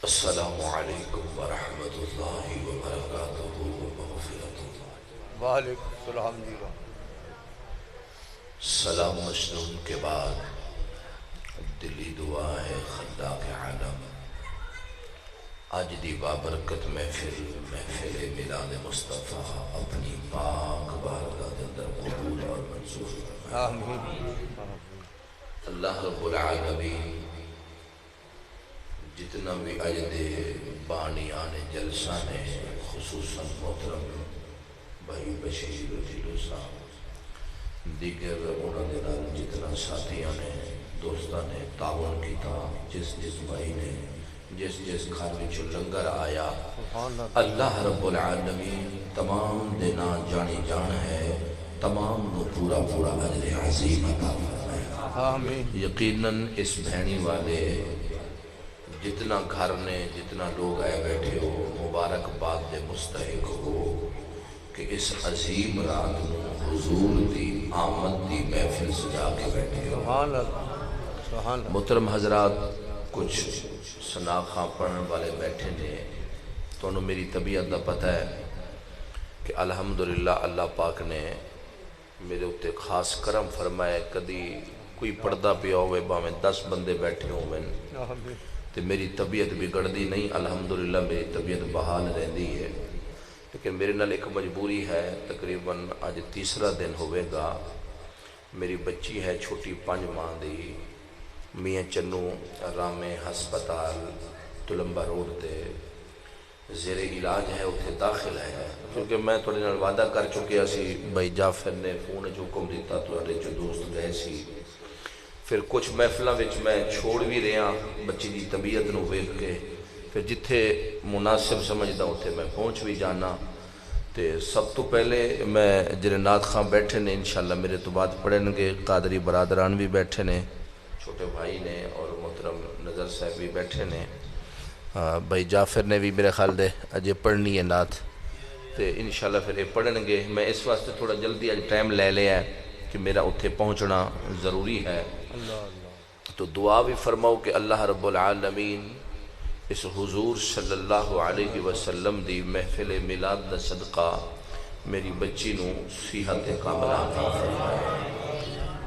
السلام علیکم ورحمۃ اللہ وبرکاتہ ومغفرۃ۔ وعلیکم السلام جی۔ سلام مشنون کے بعد دلی دعا ہے خلاق عالم، آج دی بابرکت محفل میلاد مصطفیٰ اپنی پاک بارگاہ کے اندر قبول اور منظور فرمائے۔ آمین۔ اللہ رب العالمین جتنا بھی اج دے بانیان جلسہ نے، خصوصاً محترم بھائی بشیر جلو صاحب، دیگر انہوں نے جتنا ساتھیاں نے دوستاں نے تعاون کیتا، جس بھائی نے جس گھر وچ لنگر آیا، اللہ رب العالمین تمام دینا جانی جان ہے، تمام نو پورا پورا اجر عظیم عطا فرمائے۔ آمین۔ یقیناً اس بہنی والے جتنا گھر نے جتنا لوگ آئے بیٹھے ہو، مبارکباد دے مستحق ہو کہ اس عظیم رات نو حضور دی آمد دی محفل سجا کے بیٹھے ہو۔ سبحان اللہ، سبحان اللہ۔ محترم حضرات، کچھ سناخاں پڑھن والے بیٹھے نے، تو انہوں میری طبیعت دا پتہ ہے کہ الحمدللہ اللہ پاک نے میرے اتے خاص کرم فرمائے، کدی کوئی پردہ پیا ہوئے باویں 10 بندے بیٹھے ہوئے آمین۔ تو میری طبیعت بگڑ دی نہیں، الحمدللہ میری طبیعت بحال رہندی ہے، لیکن میرے نال ایک مجبوری ہے۔ تقریباً آج تیسرا دن ہوئے گا، میری بچی ہے چھوٹی 5 ماہ دی، میاں چنو رامے ہسپتال تلمبہ روڈ تے زیر علاج ہے، اتنے داخل ہے، کیونکہ میں تھوڑے نال وعدہ کر چکیا سی، بھائی جعفر نے فون جو حکم دیتا تو جو دوست گئے سی، پھر کچھ محفلہ وچ میں چھوڑ بھی رہا بچی دی طبیعت نو ویکھ کے، پھر جتھے مناسب سمجھدا اتھے میں پہنچ بھی جانا۔ تے سب تو پہلے میں جڑے نعت خاں بیٹھے نے انشاءاللہ میرے تو بعد پڑھن گے، قادری برادران بھی بیٹھے نے، چھوٹے بھائی نے، اور محترم نظر صاحب بھی بیٹھے نے، بھائی جعفر نے بھی میرے خیال دے اجے پڑھنی ہے نعت، تے انشاءاللہ پھر یہ پڑھن گے۔ میں اس واسطے تھوڑا جلدی اج ٹائم لے لیا ہے کہ میرا اتھے پہنچنا ضروری ہے، تو دعا بھی فرماؤ کہ اللہ رب العالمین اس حضور صلی اللہ علیہ وسلم دی محفل میلاد دا صدقہ میری بچی نو صحت کاملہ عطا فرمائے۔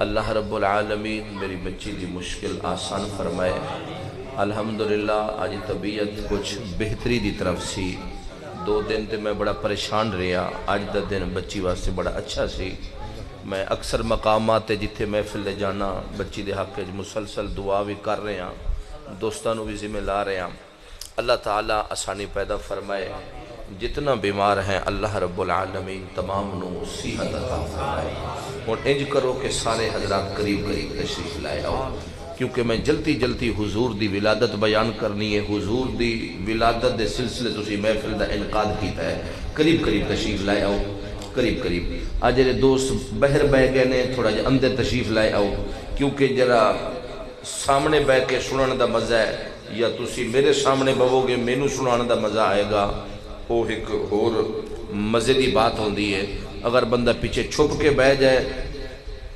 اللہ رب العالمین میری بچی دی مشکل آسان فرمائے۔ الحمدللہ آج طبیعت کچھ بہتری دی طرف سی، 2 دن تے میں بڑا پریشان رہا، آج دا دن بچی واسطے بڑا اچھا سی۔ میں اکثر مقامات جتھے محفل لے جانا بچی دے حق مسلسل دعا بھی کر رہے ہیں، دوستانوں بھی ذمہ لا رہے ہیں۔ اللہ تعالیٰ آسانی پیدا فرمائے، جتنا بیمار ہیں اللہ رب العالمین تمام نو صحت عطا فرمائے۔ اور انج کرو کہ سارے حضرات قریب قریب تشریف لائے آؤ، کیونکہ میں جلدی حضور دی ولادت بیان کرنی ہے۔ حضور دی ولادت دے سلسلے تسی محفل دا انعقاد کیتا ہے، قریب قریب تشریف لائے آؤ، قریب آج جڑے دوست بہر بہ گئے نے تھوڑا جا اندر تشریف لائے آؤ، کیونکہ جرا سامنے بہ کے سنن دا مزہ ہے یا تسی میرے سامنے بہو گے مینوں سنان دا مزہ آئے گا، وہ ایک اور مزے دی بات ہوندی ہے۔ اگر بندہ پیچھے چھپ کے بہ جائے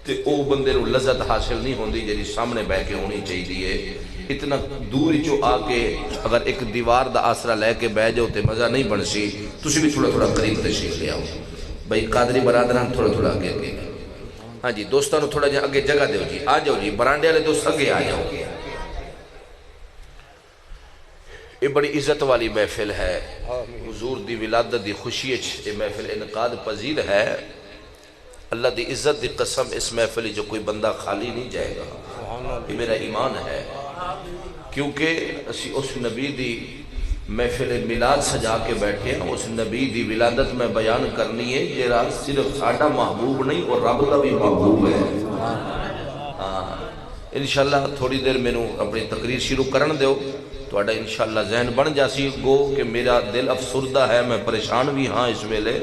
تو او بندے نو لذت حاصل نہیں ہوندی جڑی سامنے بہ کے ہونی چاہیے۔ اتنا دور چو آ کے اگر ایک دیوار دا آسرا لے کے بہ جاؤ تے مزہ نہیں بن سی، تسی بھی تھوڑا قریب تشریف لے آؤ۔ بھائی قادری برادران تھوڑا اگے ہاں جی، دوستانو تھوڑا جا اگے جگہ دیو جی، آ جاؤ جی، برانڈے والے دوست اگے آ جاؤ۔ یہ بڑی عزت والی محفل ہے، حضور دی ولادت دی خوشی یہ محفل انعقاد پذیر ہے۔ اللہ دی عزت دی قسم اس محفل جو کوئی بندہ خالی نہیں جائے گا، یہ میرا ایمان ہے، کیونکہ اسی اس نبی دی محفل میلاد سجا کے بیٹھے ہیں، اس نبی دی ولادت میں بیان کرنی ہے، یہ رات صرف ساڈا محبوب نہیں اور رب دا بھی محبوب ہے۔ انشاءاللہ تھوڑی دیر میں اپنی تقریر شروع کرن دیو، تو اڈا انشاءاللہ ذہن بن جاسی گو کہ میرا دل افسردہ ہے، میں پریشان بھی ہاں اس ویلے،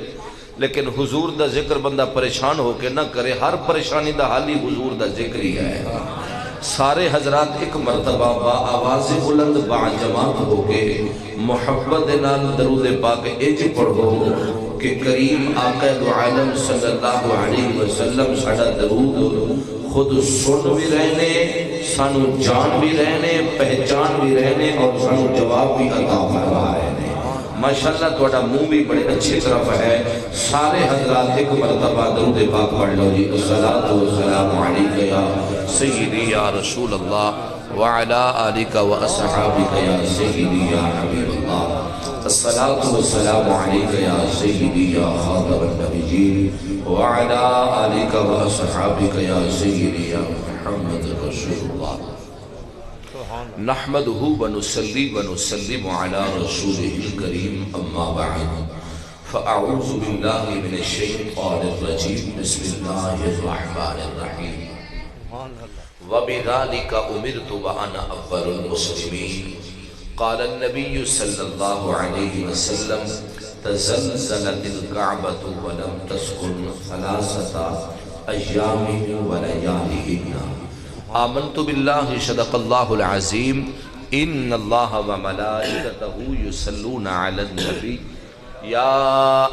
لیکن حضور دا ذکر بندہ پریشان ہو کے نہ کرے، ہر پریشانی دا حال ہی حضور دا ذکر ہی ہے۔ سارے حضرات ایک مرتبہ با آواز بلند با جماعت ہو کے محبت نال درود پاک اج پڑھو، کہ کریم آقا دو عالم صلی اللہ علیہ وسلم ساڑا درود خود سن بھی رہنے، سانو جان بھی رہنے، پہچان بھی رہنے اور سانو جواب بھی عطا فرما رہنے۔ ماشاءاللہ توڑا منہ بھی بڑے اچھے طرف ہے۔ سارے حضرات ایک مرتبہ درود پاک پڑھ لو جی۔ الصلاۃ والسلام علیکہ یا سیدی یا رسول اللہ وعلا آلک و اصحابک یا سیدی یا حبیب اللہ۔ الصلاۃ والسلام علیکہ یا سیدی یا خاتم النبیین وعلا آلک و اصحابک یا سیدی یا محمد رسول اللہ۔ نحمدہ ونصلی ونسلم علی رسولہ الکریم اما بعد فاعوذ باللہ من الشیطان الرجیم بسم اللہ الرحمن الرحیم وبذالک امرت وانا اول المسلمین قال النبی صلی اللہ علیہ وسلم تزلزلت الکعبۃ ولم تسکن ثلاثۃ ایام ولیالہن آمنت باللہ صدق اللہ العظیم ان اللہ وملائکتہ یصلون علی النبی یا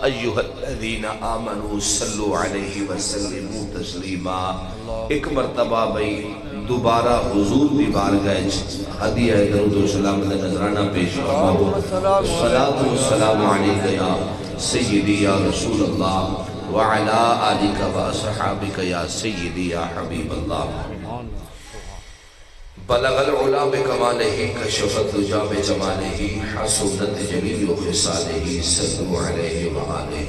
ایہا الذین آمنوا صلوا علیہ وسلموا تسلیما۔ ایک مرتبہ بھئی دوبارہ حضور دی بارگاہ ہدیہ درود و سلام کا نذرانہ پیش فرماؤ۔ الصلاۃ والسلام علیکہ یا سیدی یا رسول اللہ وعلا آلک و اصحابک یا سیدی یا حبیب اللہ۔ بلغ العلا بکمالہ کشف الدجا بجمالہ حسنت جمیع خصالہ صلو علیہ وآلہ۔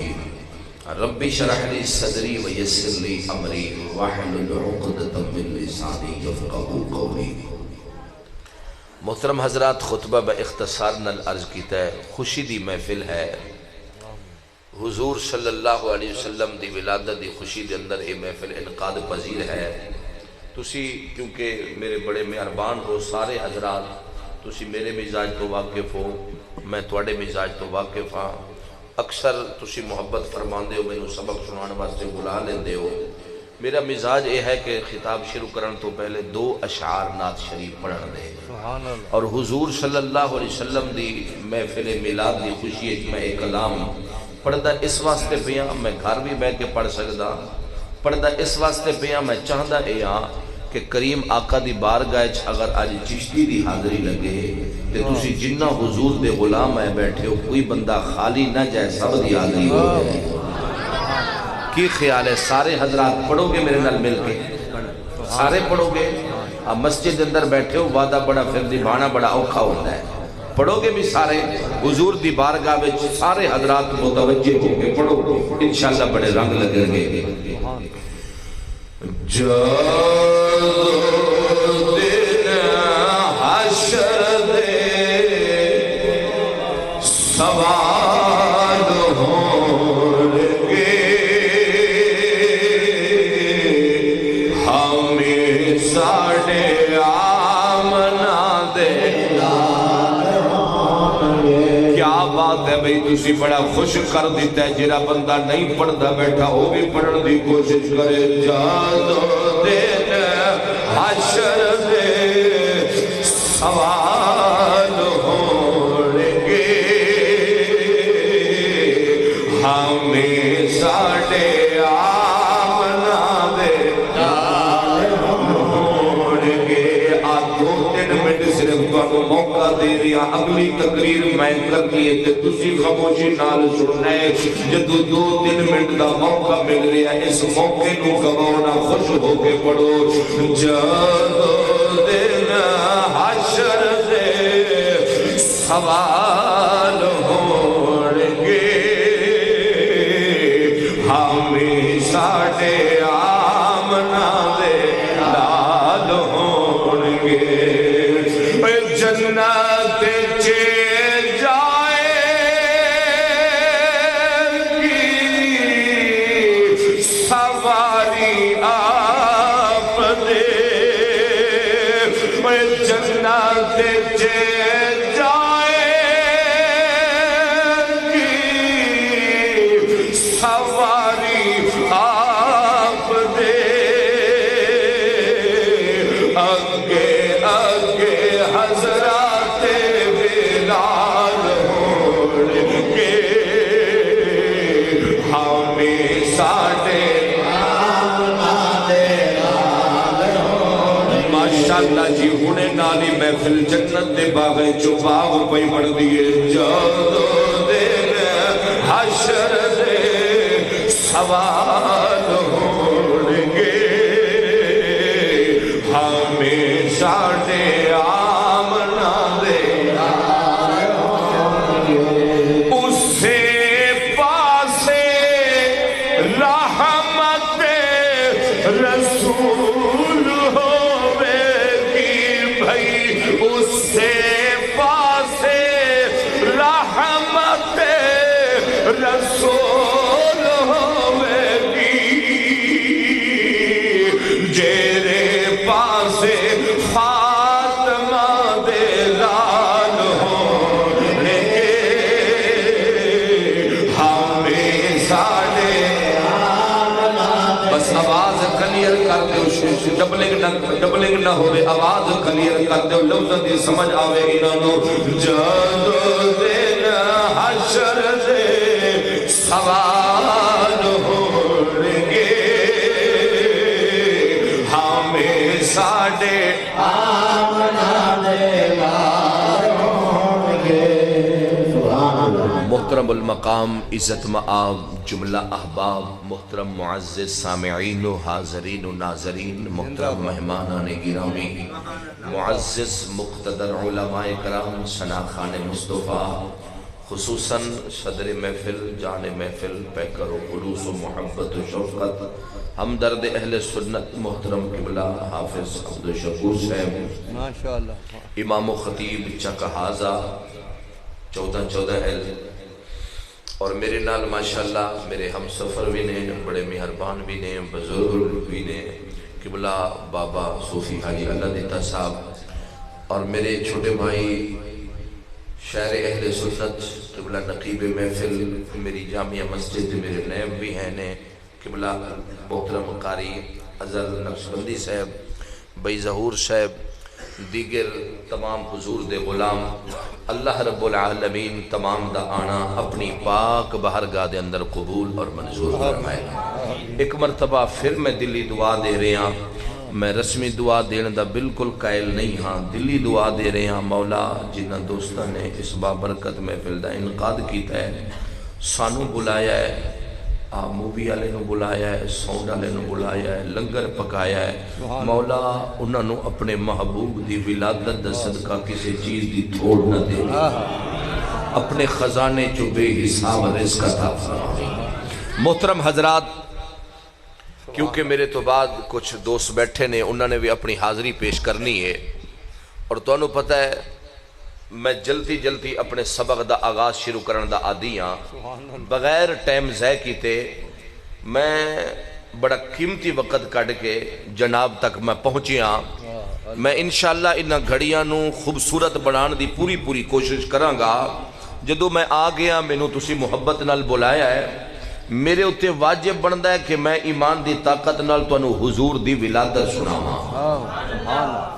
رب اشرح لی صدری ویسر لی امری واحلل عقدۃ من لسانی یفقہوا قولی۔ محترم حضرات، خطبہ باختصار نل عرض کیتا ہے، خوشی دی محفل ہے۔ حضور صلی اللہ علیہ وسلم دی ولادت دی خوشی دے اندر یہ محفل انعقاد پذیر ہے۔ تسی کیونکہ میرے بڑے مہربان ہو سارے حضرات، تسی میرے مزاج تو واقف ہو، میں توڑے مزاج تو واقف ہاں۔ اکثر تسی محبت فرماندے ہو، میں سبق سنانے واسطے بلا لیندے ہو۔ میرا مزاج یہ ہے کہ خطاب شروع کرن تو پہلے 2 اشعار نعت شریف پڑھن دے اور حضور صلی اللہ علیہ وسلم دی محفل میلاد دی خوشی میں ایک کلام پڑھدا اس واسطے پیا میں گھر بھی بیٹھ کے پڑھ سکدا، پڑھدا اس واسطے پیا میں چاہدا اے ہاں کہ کریم آقا دی بارگاہ اگر آج چشتی دی حاضری لگے تے تسی جنہ حضور دے غلام ہے بیٹھے ہو کوئی بندہ خالی نہ جائے، سب دی حاضری ہو جائے۔ کی خیال ہے؟ سارے حضرات پڑھو گے میرے نال مل کے؟ سارے پڑھو گے؟ اب مسجد اندر بیٹھے ہو، وعدہ بڑا پھر نبھانا بڑا اوکھا ہوتا ہے۔ پڑھو گے بھی سارے حضور دی بارگاہ وچ سارے حضرات متوجہ ہو کے پڑھو، انشاءاللہ بڑے رنگ لگیں گے۔ دن حشر دے سوال ہوں گے، ہمیں ساڑھے آمنا دے۔ کیا بات ہے بھئی، تسی بڑا خوش کر دیتا ہے۔ جیرا بندہ نہیں پڑھتا بیٹھا وہ بھی پڑھن دی کوشش کرے۔ جادو دن حشر دے سوال ہوں گے، ہمیں ساڑھے آمنا دے ہوں گے۔ آج 2-3 منٹ صرف تو موقع دے دیا، اگلی تقریر میں کرنی ہے کہ تسی خاموشی نال سننا ہے۔ جدو 2-3 منٹ دا موقع مل رہا ہے، اس موقع نو گوانا، خوش ہو کے پڑھو۔ جدو دن حشر دے سوال ہوں گے، ہمیں ساڑھے آمنا دے لال ہوں گے۔ جنت چے جائے گی سواری آپ دے، جنت چے جائے گی سواری آپ دے۔ اگے اگے حضرات بلال ہوں گے، انشاءاللہ جی ہونے نالی محفل جنت دے باغے چو باغ پئی بڑھ دیئے جادو دے حشر دے سوال ہونگے ہمیشہ دے آمنا دے اس سے پاسے رحمت رسول ہوئے گی بھئی اس سے پاسے رحمت رسول ہوئے گی جیرے پاسے فاطمہ دے لال ہونے ہمیں ساڑے بس آواز کلیر کر دو ڈبلنگ نہ ہوئے آواز کلیر کر دو لفظ دی سمجھ آوے انہوں جادو دن حشر دے سوال ہونگے ہمیں ساڑے آمنا دے لال ہونگے محترم المقام عزت مآب جملہ احباب محترم معزز سامعین و حاضرین و ناظرین محترم مہمانان گرامی معزز مقتدر علماء کرام شناخان مصطفیٰ خصوصاً صدر محفل جان محفل پیکر و خلوص و محبت و شفقت ہمدرد اہل سنت محترم قبلہ حافظ عبدالشکور صاحب ماشاءاللہ امام و خطیب چک حاضہ 14 اہل اور میرے نال ماشاءاللہ میرے ہم سفر بھی نے بڑے مہربان بھی نے بزرگ بھی نے قبلہ بابا صوفی حاجی اللہ دیتا صاحب اور میرے چھوٹے بھائی شہر اہل سنت قبلہ نقیب محفل میری جامعہ مسجد میرے نیب بھی ہیں نے قبلہ محترم قاری ازل نقشبندی صاحب بھائی ظہور صاحب دیگر تمام حضور دے غلام اللہ رب العالمین تمام دا آنا اپنی پاک بہرگاہ دے اندر قبول اور منظور فرمائے ایک مرتبہ پھر میں دلی دعا دے رہے ہاں میں رسمی دعا دینے دا بالکل قائل نہیں ہاں دلی دعا دے رہے ہاں مولا جنہ دوستہ نے اس بابرکت محفل دا انعقاد کیتا ہے سانو بلایا ہے مووی والے نو بلایا ہے ساؤنڈ والے نو بلایا ہے لنگر پکایا ہے مولا انہاں نو اپنے محبوب دی ولادت دا صدقہ کسی چیز دی تھوڑ نہ دے اپنے خزانے چو بے حساب رزق عطا فرمائے محترم حضرات کیونکہ میرے تو بعد کچھ دوست بیٹھے نے انہوں نے بھی اپنی حاضری پیش کرنی ہے اور تو انہوں پتہ ہے میں جلدی اپنے سبق دا آغاز شروع کرن دا عادی ہاں بغیر ٹائم ضائع کیتے میں بڑا قیمتی وقت کٹ کے جناب تک میں پہنچی ہاں میں انشاءاللہ انہاں گھڑیاں نو خوبصورت بنان دی پوری کوشش کراں گا جدو میں آ گیا مینوں تسی محبت نال بلایا ہے میرے اتے واجب بندا ہے کہ میں ایمان دی طاقت نال تانوں حضور دی ولادت سناواں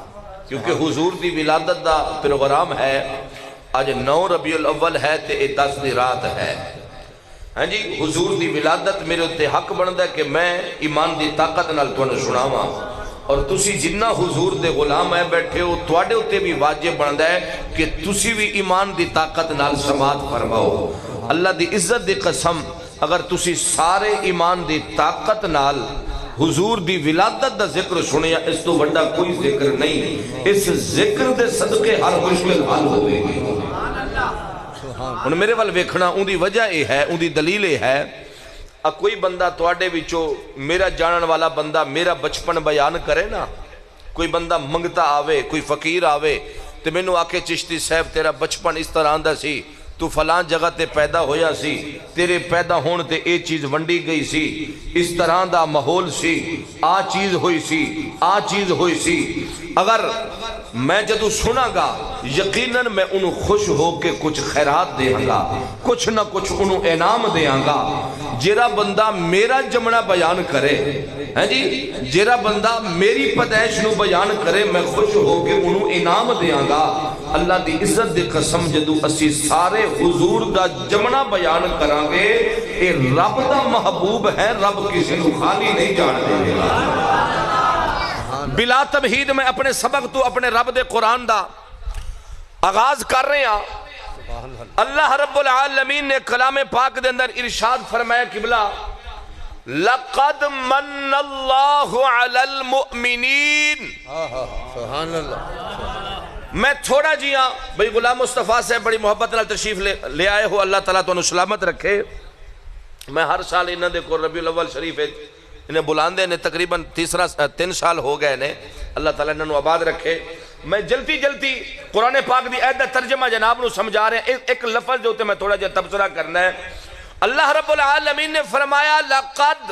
کیونکہ حضور دی ولادت دا پروگرام ہے آج 9 ربیع الاول ہے تے 10 دی رات ہے ہاں جی حضور دی ولادت میرے اتے حق بندا ہے کہ میں ایمان دی طاقت نال تانوں سناواں اور تسی جنہ حضور دے غلام ہے بیٹھے ہو تواڈے اتے بھی واجب بندا ہے کہ تسی بھی ایمان دی طاقت نال سماعت فرماؤ اللہ دی عزت دی قسم اگر تسی سارے ایمان دی طاقت نال حضور دی ولادت دا ذکر سنیا اس تو بڑا کوئی ذکر نہیں اس ذکر دے صدقے ہر مشکل حل ہوئے گی ان میرے وال ویکھنا ان دی وجہ اے ہے ان دی دلیل اے ہے کوئی بندہ تواڈے وچوں میرا جانن والا بندہ میرا بچپن بیان کرے نا کوئی بندہ منگتا آوے کوئی فقیر آوے تے مینوں آکے چشتی صاحب تیرا بچپن اس طرح آندا سی تو فلان جگہ تے پیدا ہویا سی تیرے پیدا ہون تے اے چیز ونڈی گئی سی اس طرح دا ماحول سی آ چیز ہوئی سی اگر میں جدو سنا گا یقیناً میں انہوں خوش ہو کے کچھ خیرات دیاں گا کچھ نہ کچھ انہوں انعام دیاں گا جیرا بندہ میرا جمنا بیان کرے ہیں جی جیرا بندہ میری پیدائش نو بیان کرے میں خوش ہو کے انہوں انعام دیاں گا اللہ دی عزت دی قسم جدو اسی سارے حضور دا جمنا بیان کران گے اے رب دا محبوب ہے رب کسی نو خالی نہیں جان دے گا بلا تمہید میں اپنے سبق تو اپنے رب دے قرآن دا آغاز کر رہے ہیں. اللہ رب العالمین نے کلام پاک دے اندر ارشاد فرمایا قبلہ لَقَدْ مَنَّ اللَّهُ عَلَى الْمُؤْمِنِينَ. سبحان اللہ. میں تھوڑا جی ہاں بھئی غلام مصطفیٰ سے بڑی محبت نال تشریف لے آئے ہو. اللہ تعالیٰ تو انہوں سلامت رکھے. میں ہر سال انہوں دے کو ربیع الاول شریف انہیں بلاندے نے تقریباً 3 سال ہو گئے نے. اللہ تعالیٰ انہوں آباد رکھے. میں جلدی قرآن پاک دی آیت دا ترجمہ جناب نو سمجھا رہے ہیں. ایک لفظ جو ہوتے میں تھوڑا جا تبصرہ کرنا ہے. اللہ رب العالمین نے فرمایا لقد.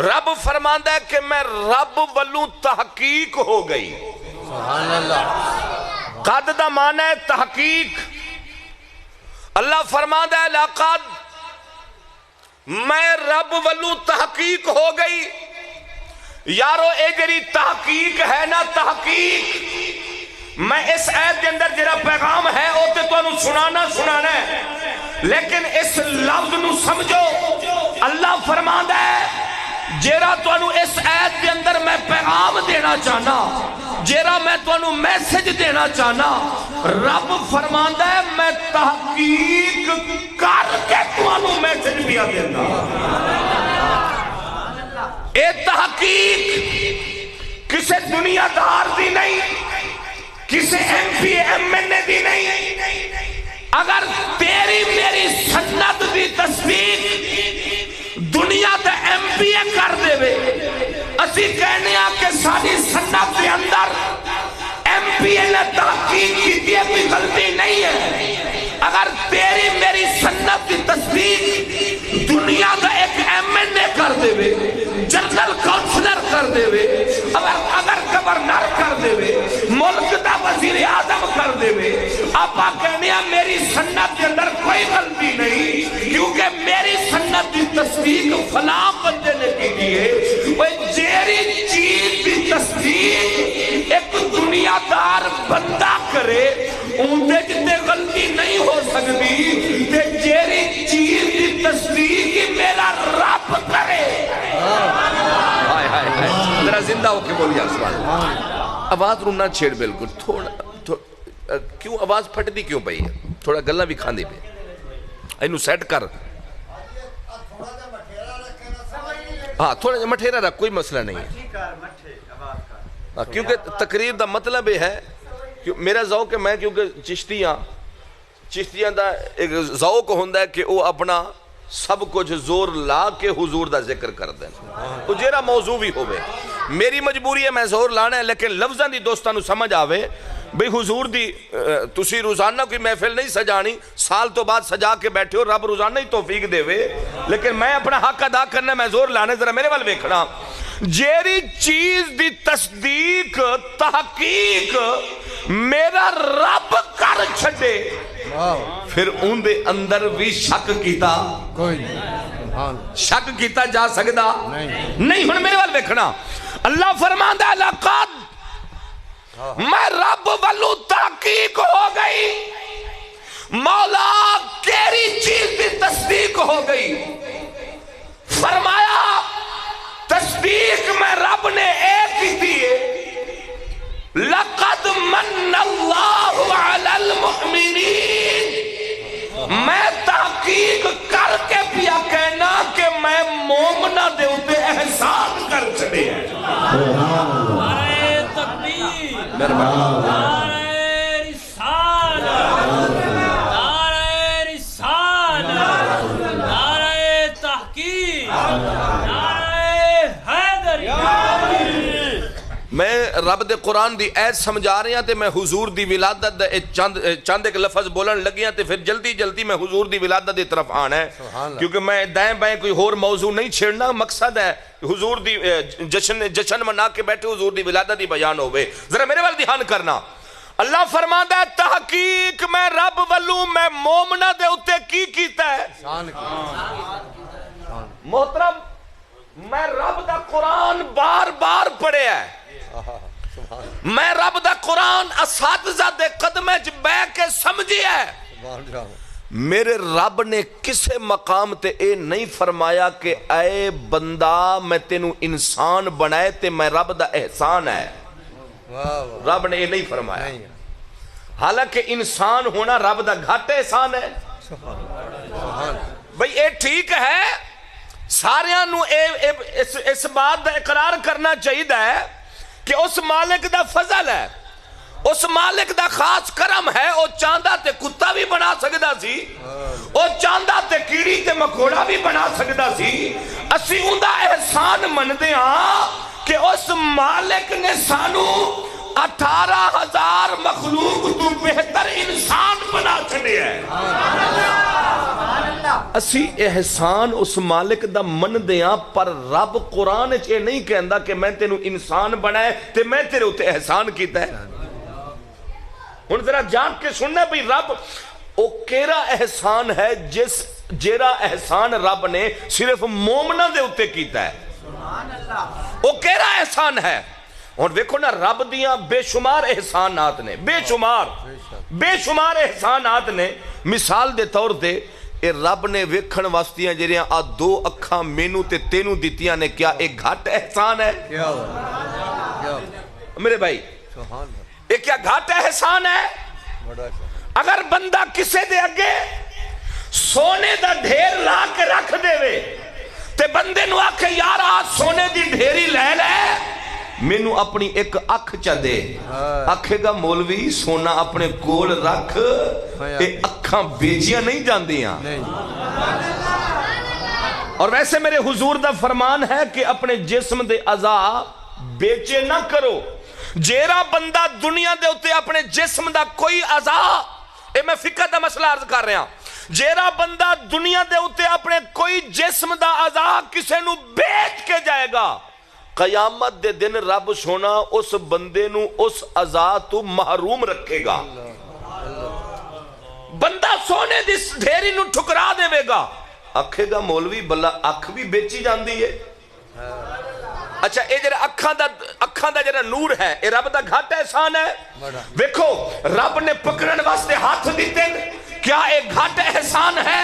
رب فرماندہ ہے کہ میں رب ولوں تحقیق ہو گئی. سبحان اللہ. قد دا معنی ہے تحقیق. اللہ فرماندہ ہے لقد میں رب ولوں تحقیق ہو گئی. یارو اے جری تحقیق ہے نا تحقیق میں اس آیت کے اندر جرا پیغام ہے او تے تو انہوں سنانا ہے لیکن اس لفظ نو سمجھو. اللہ فرماندہ ہے جیرا تو انہوں اس آیت کے اندر میں پیغام دینا چاہنا جیرا میں تو انہوں میسج دینا چاہنا رب فرماندہ ہے میں تحقیق کر کے تو انہوں میسج دیا دینا. اے تحقیق کسے دنیا دار دی نہیں کسے ایم پی ایم این اے دی نہیں. اگر تیری میری سنت دی تصدیق دنیا تے ایم پی اے کر دے وے اسی کہنے ہیں کہ ساری سنت دے اندر ایم پی اے نے تحقیق کی دیئے کوئی غلطی نہیں ہے. اگر تیری میری سنت دی تصدیق دنیا دا ایک ایم این اے کر دے وے جنرل کونسلر کر دے وے اگر گورنر کر دے وے ملک دا وزیر اعظم کر دے وے آپا کہنے ہیں میری سنت کے اندر کوئی غلطی نہیں کیونکہ میری سنت کی تصدیق فلاں بندے نے کی دیئے. وہ جیری چیز کی تصدیق ایک دنیا دار بندہ کرے اندھے جتے غلطی نہیں ہو سکتی کہ جیری چیز کی تصدیق میرا رب کرے. ذرا زندہ ہو کے بولیا سوال. آواز رونا چھیڑ بالکل تھوڑا کیوں آواز پھٹ دی کیوں پئی ہے تھوڑا گلہ بھی کھاندی پہ اینو سیٹ کر. ہاں تھوڑا جا مٹھیرا رکھ کوئی مسئلہ نہیں ہے کیونکہ تقریر دا مطلب ہے میرا ذوق ہے میں کیونکہ چشتیاں دا ایک ذوق ہوندہ ہے کہ وہ اپنا سب کچھ زور لا کے حضور دا ذکر کر دیں تو جیرا موضوع بھی ہوئے. میری مجبوری ہے میں زور لانا ہے لیکن لفظاں دی دوستانو سمجھ آوے بھئی حضور دی تسی روزانہ کوئی محفل نہیں سجانی سال تو بعد سجا کے بیٹھے ہو رب روزانہ ہی توفیق دے وے لیکن میں اپنا حق ادا کرنا میں زور لانے ذرا میرے وال ویکھنا. جیری چیز دی تصدیق تحقیق میرا رب کر چھڑے پھر ان دے اندر بھی شک کیتا کوئی نہیں شک کیتا جا سکتا نہیں. ہن میرے وال ویکھنا اللہ فرماندہ لقد میں رب ولو تحقیق ہو گئی مولا تیری چیز بھی تصدیق ہو گئی. فرمایا تصدیق میں رب نے ایک ہی دیئے لقد من اللہ علی المؤمنین. میں تحقیق کر کے پیا کہنا کہ میں مومنہ دے ہوتے احسان کر چھڑے ہیں. نعرہ تکبیر نعرہ رسالت نعرہ رسالت نعرہ تحقیق نعرہ حیدری. میں رب دے قرآن دی ایت سمجھا رہے ہیں تے میں حضور دی ولادت چند ایک لفظ بولن لگی ہیں تے پھر جلدی میں حضور دی ولادت دی طرف آنا ہے کیونکہ میں دائیں بائیں کوئی اور موضوع نہیں چھیڑنا. مقصد ہے حضور دی جشن منا کے بیٹھے حضور دی ولادت دی بیان ہوئے. ذرا میرے وال دھیان کرنا. اللہ فرماندہ ہے تحقیق میں رب ولو میں مومنہ دے اتے کی کیتا ہے. محترم میں رب دا قرآن بار بار پڑھے ہے میں رب دا قرآن اساتذہ دے قدمے چ بے کے سمجھی ہے میرے رب نے کسے مقام تے اے نہیں فرمایا کہ اے بندہ میں تینوں انسان بنائے تے میں رب دا احسان ہے. رب نے یہ نہیں فرمایا. حالانکہ انسان ہونا رب دا گھٹ احسان ہے. بھئی اے ٹھیک ہے ساریاں نو اس بات دا اقرار کرنا چاہیے کہ اس مالک دا فضل ہے, اس مالک دا خاص کرم ہے. او چاندہ تے کتا بھی بنا سکدا سی, او چاندہ تے کیڑی تے مکوڑا بھی بنا سکدا سی. اسی اوندا احسان مندے ہاں کہ اس مالک نے سانو 18,000 مخلوق تو بہتر انسان بنا چھڑے ہے. اسی احسان اس مالک دا من دیاں, پر رب قرآن چے نہیں کہندا کہ میں تینوں انسان بنائے تے میں تیرے ہوتے احسان کیتا ہے. ہن ذرا جان کے سننا بھی رب او کیرا احسان ہے جیرا احسان رب نے صرف مومنہ دے ہوتے کیتا ہے. او کیرا احسان ہے. اور دیکھو نا رب دیاں بے شمار احسانات نے, بے شمار احسانات نے. مثال دے طور دے اے رب نے ویکھن واسطیاں جڑیاں آ 2 اکھاں مینوں تے تینوں دتیاں نے, کیا ایک گھٹ احسان ہے؟ میرے بھائی یہ کیا گھٹ احسان ہے؟ اگر بندہ کسے دے اگے سونے دا ڈھیر لا کے رکھ دے وے تے بندے نو آکھے یار آ سونے دی ڈھیری لے لے, مینوں اپنی ایک اکھ چا دے, آکھے گا مولوی سونا اپنے کول رکھ, اے اکھاں بیجیاں نہیں جاندیاں. اور ویسے میرے حضور دا فرمان ہے کہ اپنے جسم دے اعضاء بیچے نہ کرو. جیرا بندہ دنیا دے ہوتے اپنے جسم دا کوئی اعضاء, اے میں فقہ دا مسئلہ عرض کر رہا ہوں, جیرا بندہ دنیا دے ہوتے اپنے کوئی جسم دا اعضاء کسے نو بیچ کے جائے گا, قیامت دے دن رب سونا اس بندے نو اس اعضاء تو محروم رکھے گا. بندہ سونے دی ڈھیری نو ٹھکرا دے گا, آکھے گا مولوی بلا اکھ بھی بیچی جاندی ہے. اچھا اے جڑا اکھاں دا جڑا نور ہے اے رب دا گھٹ احسان ہے. دیکھو رب نے پکڑن واسطے ہاتھ دیتے, کیا اے گھٹ احسان ہے؟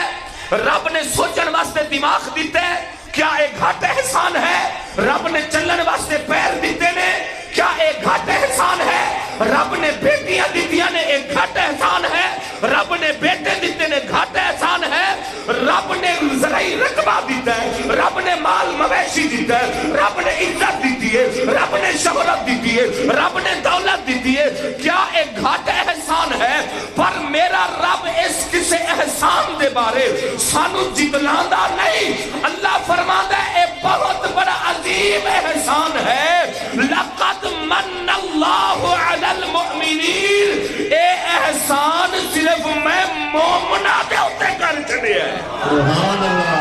رب نے سوچن واسطے دماغ دیتے, کیا ایک گھٹ احسان ہے؟ رب نے چلن واسطے پیر دیتے نے, کیا ایک گھٹ احسان ہے؟ رب نے بیٹیاں دیتیاں نے, ایک گھٹ احسان ہے. رب نے بیٹے دیتے نے, گھٹ احسان ہے. رب نے زرعی رقبہ دیتا ہے, رب نے مال مویشی دیتا ہے, رب نے عزت دیتی ہے, رب نے شہرت دیتی ہے, رب نے دولت دیتی ہے. کیا ایک گھٹ احسان ہے؟ پر میرا رب اس کسے احسان دے بارے سانو جتلاندہ نہیں. اللہ فرماتا ہے اے بہت بڑا عظیم احسان ہے. لقد من اللہ علی المؤمنین, اے احسان صرف میں مومنہ دے ہوتے کر چڑے ہیں. سبحان اللہ.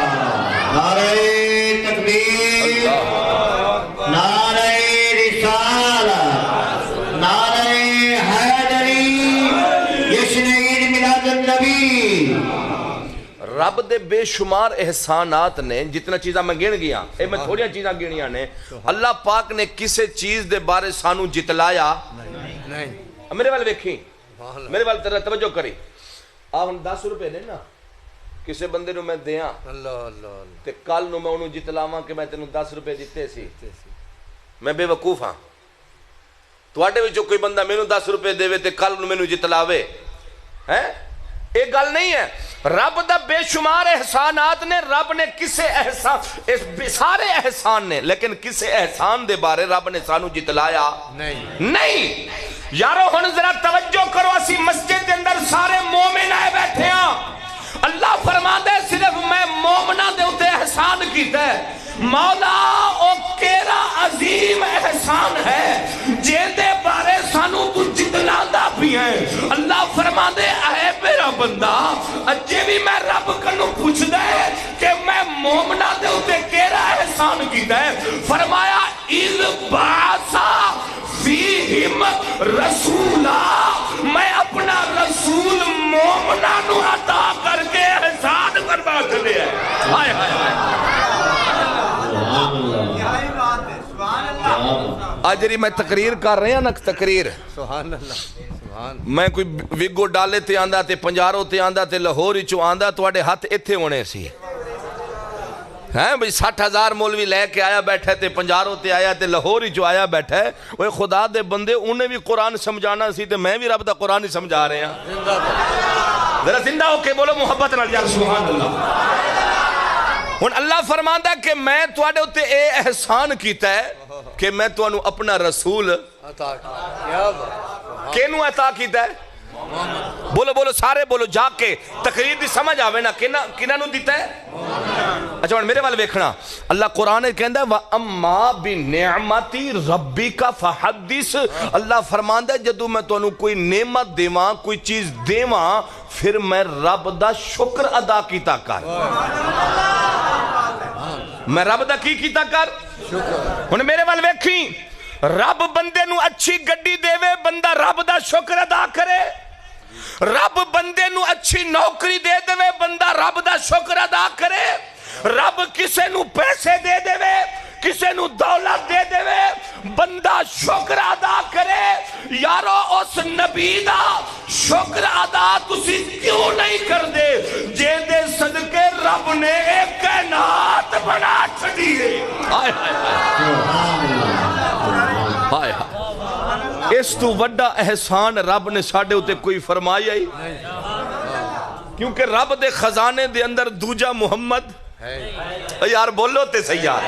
نعرہ تکبیر, نعرہ رسالت, نعرہ حیدری, جشن عید میلاد النبی. رب دے بے شمار احسانات نے, جتنا چیزاں میں گن گیا, اے میں تھوڑیاں چیزاں گنیاں نے. اللہ پاک نے کسے چیز دے بارے سانو جتلایا نہیں. میرے والے دیکھیں, میرے والے طرح توجہ کری. آپ 10 روپے نے نا کسے بندے نو میں دیاں تے کل نو میں انہوں جتلاواں کہ میں تینوں 10 روپے دیتے سی, میں بے وقوف ہاں. تواڈے وچوں کوئی بندہ مینوں 10 روپے دے تے کل نو مینوں جتلاوے ہیں, ایک گل نہیں ہے. رب دا بے شمار احسانات نے, رب نے کسے احسان, سارے احسان نے, لیکن کسے احسان دے بارے رب نے سانو جتلایا نہیں. یارو ہن ذرا توجہ کرو, اسی مسجد دے اندر سارے مومن آئے بیٹھے ہاں. اللہ فرماتا ہے صرف میں مومنہ دے ہوتے احسان کیتا ہے. مولا او کیرا عظیم احسان ہے جیندے بارے سانو تو جتلاندہ بھی ہیں. اللہ فرما دے اے میرا بندہ, اجے بھی میں رب کنو پوچھ دے کہ میں مومنہ دے ہوتے کیرا احسان کیتا ہے. فرمایا اذ باسا فیہم رسولا, میں اپنا رسول مومنہ نو عطا کر کے احسان کروا چلے ہیں. ہائے ہائے ہائے. آج جی میں تقریر کر رہے ہیں نا, تقریر, سبحان اللہ. میں کوئی وگو ڈالے تے آندا تے پنجاروں تے آندا تے لاہور چو آندا تواڈے ہاتھ ایتھے ہونے سی ہیں بھئی 60,000 مولوی لے کے آیا بیٹھا تے پنجاروں تے آیا تے لاہور چو آیا بیٹھا ہے وہ خدا دے بندے انہیں بھی قرآن سمجھانا سی تے میں بھی رب دا قرآن ہی سمجھا رہے ہیں ذرا زندہ ہو کے بولو محبت نال یا سبحان اللہ ہن اللہ فرماندا ہے کہ میں تواڈے اوتے اے احسان کیتا ہے کہ میں تانوں اپنا رسول عطا کیا بات کینوں عطا کیتا ہے بولو بولو سارے بولو جا کے تقریر دی سمجھ آوے نا کنہ نو دیتا ہے اچھا میرے والے ویکھنا اللہ قرآن کہندا ہے وَأَمَّا بِنِعْمَتِ رَبِّكَ فَحَدِّث اللہ فرماندا ہے جدوں میں تانوں کوئی نعمت دیواں کوئی چیز دیواں پھر میں رب دا شکر ادا کیتا کر میں رب دا کی کیتا کر ہن میرے وال ویکھی رب بندے نو اچھی گڈی دے وے بندہ رب دا شکر ادا کرے رب بندے نو اچھی نوکری دے دے وے بندہ رب دا شکر ادا کرے رب کسے نو پیسے دے دے وے کسے نو دولت دے دے وے بندہ شکر ادا کرے یارو اس نبی دا شکر ادا تسی کیوں نہیں کر دے جے دے صدقے رب نے ایک کائنات بنا چھڑی ہے ہائے ہائے ہائے اس تو وڈا احسان رب نے ساڑھے ہوتے کوئی فرمایا ہی کیونکہ رب دے خزانے دے اندر دوجہ محمد یار بولو تے سیار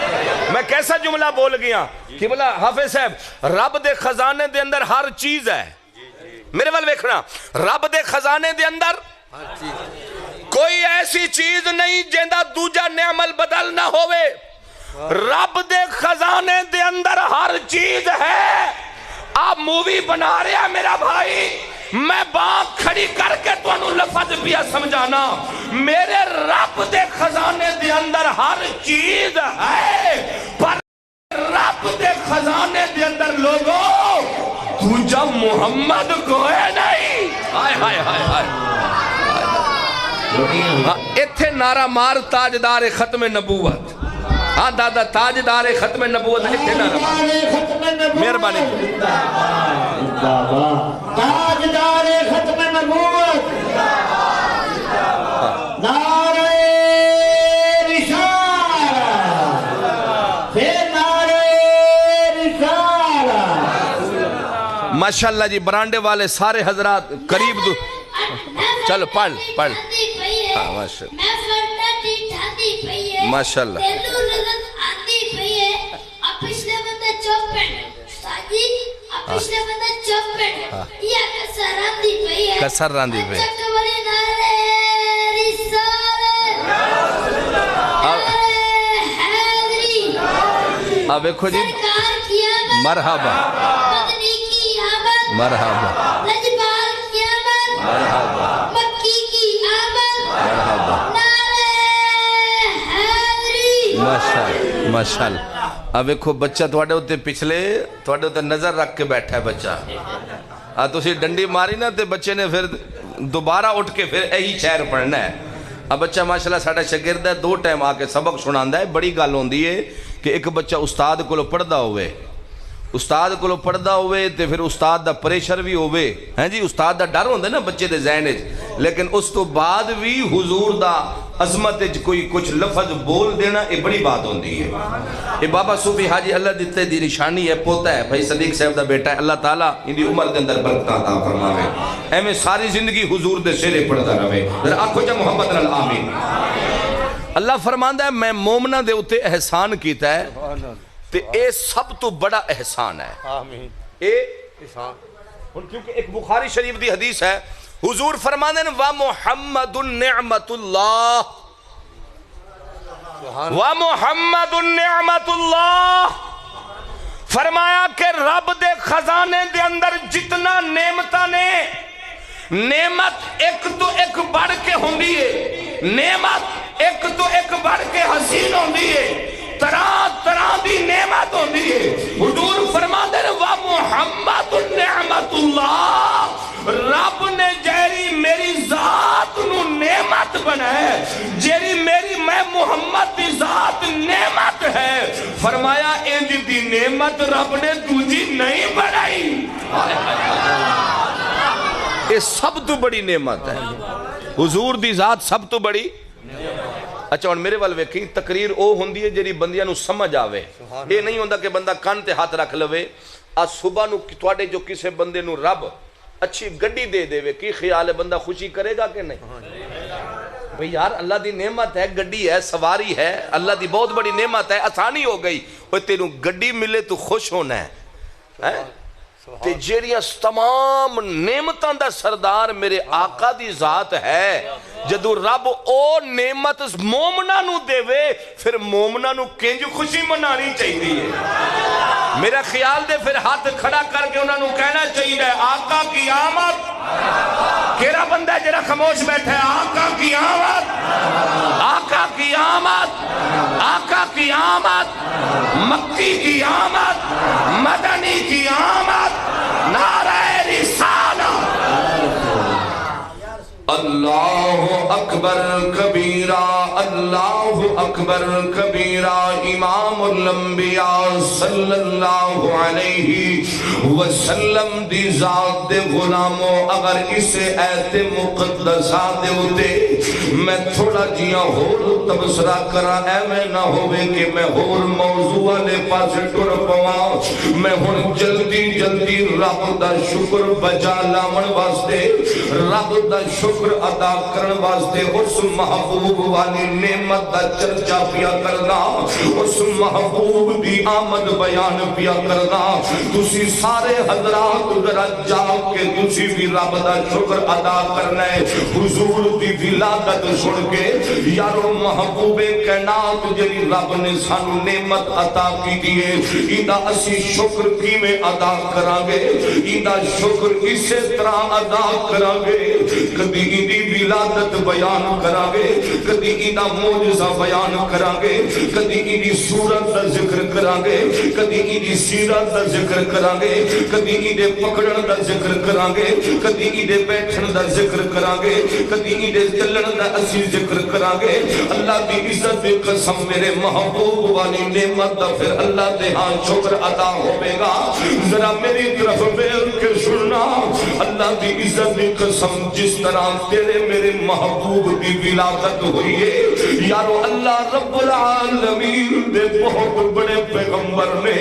میں کیسا جملہ بول گیا کہ بولا حافظ صاحب رب دے خزانے دے اندر ہر چیز ہے میرے وال ویکھنا رب دے خزانے دے اندر کوئی ایسی چیز نہیں جیندہ دوجہ نعمل بدل نہ ہوئے رب دے خزانے دے اندر ہر چیز ہے آپ مووی بنا رہے ہیں میرا بھائی میں بات کھڑی کر کے تو انہوں لفظ بیا سمجھانا میرے رب دے خزانے دے اندر ہر چیز ہے پر رب دے خزانے دے اندر لوگوں دوجہ محمد کو ہے نہیں ہائے ہائے ہائے ہائے ایتھے نعرہ مار تاجدار ختم نبوت ہاں دادا تاجدار ختم نبوت ایتھے نعرہ مار مہربانی تاجدار ختم نبوت نعرہ رسالہ پھر نعرہ رسالہ ماشاءاللہ جی برانڈے والے سارے حضرات قریب دو چلو پڑھ ماشاءاللہ کسر راندی پہ اب دیکھو جی مرحبا مرحبا مرحبا ماشاءاللہ ماشاءاللہ اب دیکھو بچہ تھوڑے ہوتے پچھلے تھوڑے ہوتے نظر رکھ کے بیٹھا ہے بچہ تو اسی ڈنڈی ماری نا تے بچے نے پھر دوبارہ اٹھ کے پھر یہی شہر پڑھنا ہے اب بچہ ماشاءاللہ ساڑھا شاگرد ہے 2 ٹائم آ کے سبق سناندہ ہے بڑی گل ہوندی ہے کہ ایک بچہ استاد کو پڑھدا ہوئے استاد کو پڑھدا ہوئے تے پھر استاد دا پریشر بھی ہوئے ہیں جی استاد دا ڈر ہوندے نا بچے دے ذہن وچ لیکن اس تو بعد بھی حضور دا عظمت وچ کوئی کچھ لفظ بول دینا یہ بڑی بات ہوندی ہے یہ بابا صوفی حاجی اللہ دیتے دی نشانی ہے پوتا ہے بھائی صدیق صاحب دا بیٹا ہے اللہ تعالیٰ ان دی عمر دے اندر برکت عطا فرماوے ایویں ساری زندگی حضور دے سرے پڑھدا رہے ذرا آنکھوں چا محبت نال آمین اللہ فرماندا ہے میں مومنہ دے اوتے احسان کیتا ہے تے اے سب تو بڑا احسان ہے آمین اے احسان کیونکہ ایک بخاری شریف دی حدیث ہے حضور فرمانے ہیں وَمُحَمَّدٌ نِعْمَةُ اللَّهِ وَمُحَمَّدٌ نِعْمَةُ اللَّهِ فرمایا کہ رب دے خزانے دے اندر جتنا نعمتہ نے نعمت ایک تو ایک بڑھ کے ہوندی ہے نعمت ایک تو ایک بڑھ کے حسین ہوندی ہے طرح طرح دی نعمت ہوندی ہے حضور فرماتے ہیں وَمُحَمَّدٌ نِعْمَةُ اللَّهِ رب نے جیری میری ذات نو نعمت بنائے جیری میری میں محمد دی ذات نعمت ہے فرمایا انج دی نعمت رب نے دوجی نہیں بنائی یہ سب تو بڑی نعمت ہے، حضور دی ذات سب تو بڑی۔ اچھا اور میرے وال ویکھی تقریر او ہوندی ہے جیڑی بندیاں نو سمجھ آوے، یہ نہیں ہوندا کہ بندہ کان تے ہاتھ رکھ لوے۔ آج صبح نو تواڈے جو کسے بندے نو رب اچھی گڈی دے دے وے، کی خیال ہے بندہ خوشی کرے گا کہ نہیں؟ بھئی یار اللہ دی نعمت ہے، گڈی ہے، سواری ہے، اللہ دی بہت بڑی نعمت ہے، آسانی ہو گئی، وہ تینوں گڈی ملے تو خوش ہونا ہے۔ تے جیڑیاں تمام نعمتاں دا سردار میرے آقا دی ذات ہے، جدو رب او نعمت مومنہ نو دے وے، پھر مومنہ نو کنج خوشی منانی چاہیے ہے۔ میرا خیال دے پھر ہاتھ کھڑا کر کے انہوں نے کہنا چاہیے ہے آقا کی آمد۔ کیرا بندہ ہے جرا خاموش بیٹھے، آقا کی آمد، آقا کی آمد، آقا کی آمد، مکی کی آمد، مدنی کی آمد، نعرہ رسالہ۔ اللہ اکبر کبیرہ، اللہ اکبر کبیرہ۔ امام الانبیاء صلی اللہ علیہ وسلم دی ذات دے غلاموں، اگر اسے ایت مقدسہ دے ہوتے میں تھوڑا جیاں ہور تبصرہ کرا، اے میں نہ ہوئے کہ میں ہور موضوع لے پاس ٹر پواں۔ میں ہن جلدی جلدی رب دا شکر بجا لامن واسطے، رب دا شکر ادا کرن واسطے اس محبوب والی نعمت دا چرچا پیا کرنا، اس محبوب دی آمد بیان پیا کرنا۔ تسی سارے حضرات ذرا جاؤ کہ تسی بھی رب دا شکر ادا کرنا ہے۔ حضور دی ولادت سن کے یارو محبوب کائنات جڑی رب نے سانو نعمت عطا کی دیے، ایندا اسی شکر کیویں ادا کران گے؟ ایندا شکر اسی طرح ادا کران گے، کدی ایدی ولادت بیان کران گے، کدی ایدہ معجزہ بیان کران گے، کدی ایدی صورت دا ذکر کران گے، کدی ایدی سیرت دا ذکر کران گے، کدی ایدے پکڑن دا ذکر کران گے، کدی ایدے بیٹھن دا ذکر کران گے، کدی ایدے چلن دا اسی ذکر کران گے۔ اللہ دی عزت دی قسم میرے محبوب والی نعمت دا پھر اللہ دے ہاں شکر ادا ہوئے گا۔ ذرا میری طرف بیل کے سننا، اللہ دی عزت دی قسم جس طرح تیرے میرے محبوب دی ولادت ہوئی ہے، یارو اللہ رب العالمین دے بہت بڑے پیغمبر نے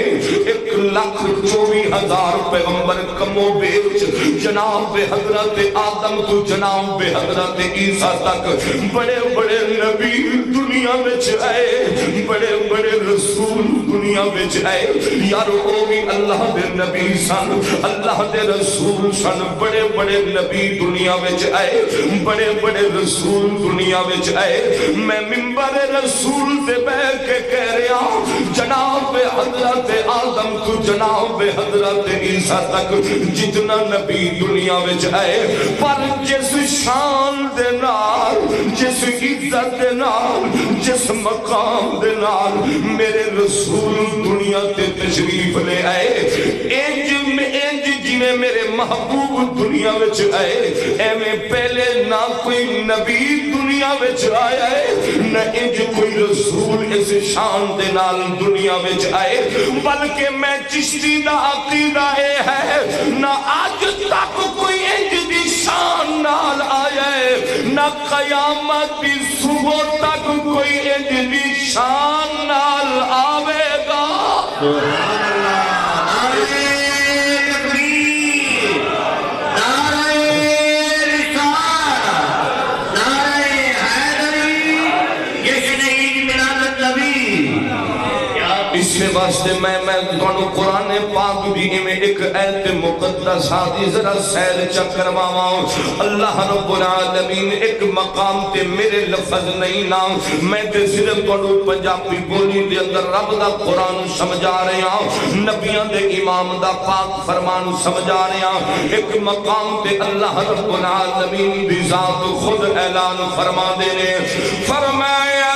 1,24,000 پیغمبر کمو بیچ جناب حضرت آدم تو جناب حضرت عیسیٰ تک بڑے بڑے نبی دنیا میں آئے، بڑے بڑے رسول دنیا میں آئے، یارو او بھی اللہ دے نبی سن، اللہ دے رسول سن، بڑے بڑے نبی دنیا میں آئے، بڑے بڑے رسول دنیا وچ آئے۔ میں منبر رسول دے بیٹھ کے کہہ رہا جناب حضرت آدم تو جناب حضرت عیسیٰ تک جتنا نبی دنیا وچ آئے، پر جس شان دے نال، جس عزت دے نال، جس مقام دے نال میرے رسول دنیا تے تشریف لے آئے، انج جی میں میرے محبوب دنیا وچ آئے، ایویں پہلے نہ کوئی نبی دنیا وچ آیا ہے، نہ انج کوئی رسول اس شان دے نال دنیا وچ آئے، بلکہ میں چشتی دا عقیدہ اے ہے نہ آج تک کوئی انج دی شان نال آیا ہے، نہ قیامت دی صبح تک کوئی انج دی شان نال آوے گا۔ اس واسطے میں تانوں قرآن پاک بھی میں ایک ایت مقدسہ دی ذرا سیر چکر ماواں۔ اللہ رب العالمین ایک مقام تے میرے لفظ نہیں نا، میں تے صرف تانوں پنجابی بولی دے اندر رب دا قرآن سمجھا رہے ہاں، نبیاں دے امام دا پاک فرمان سمجھا رہے ہاں۔ ایک مقام تے اللہ رب العالمین دی ذات خود اعلان فرما دے رہے، فرمایا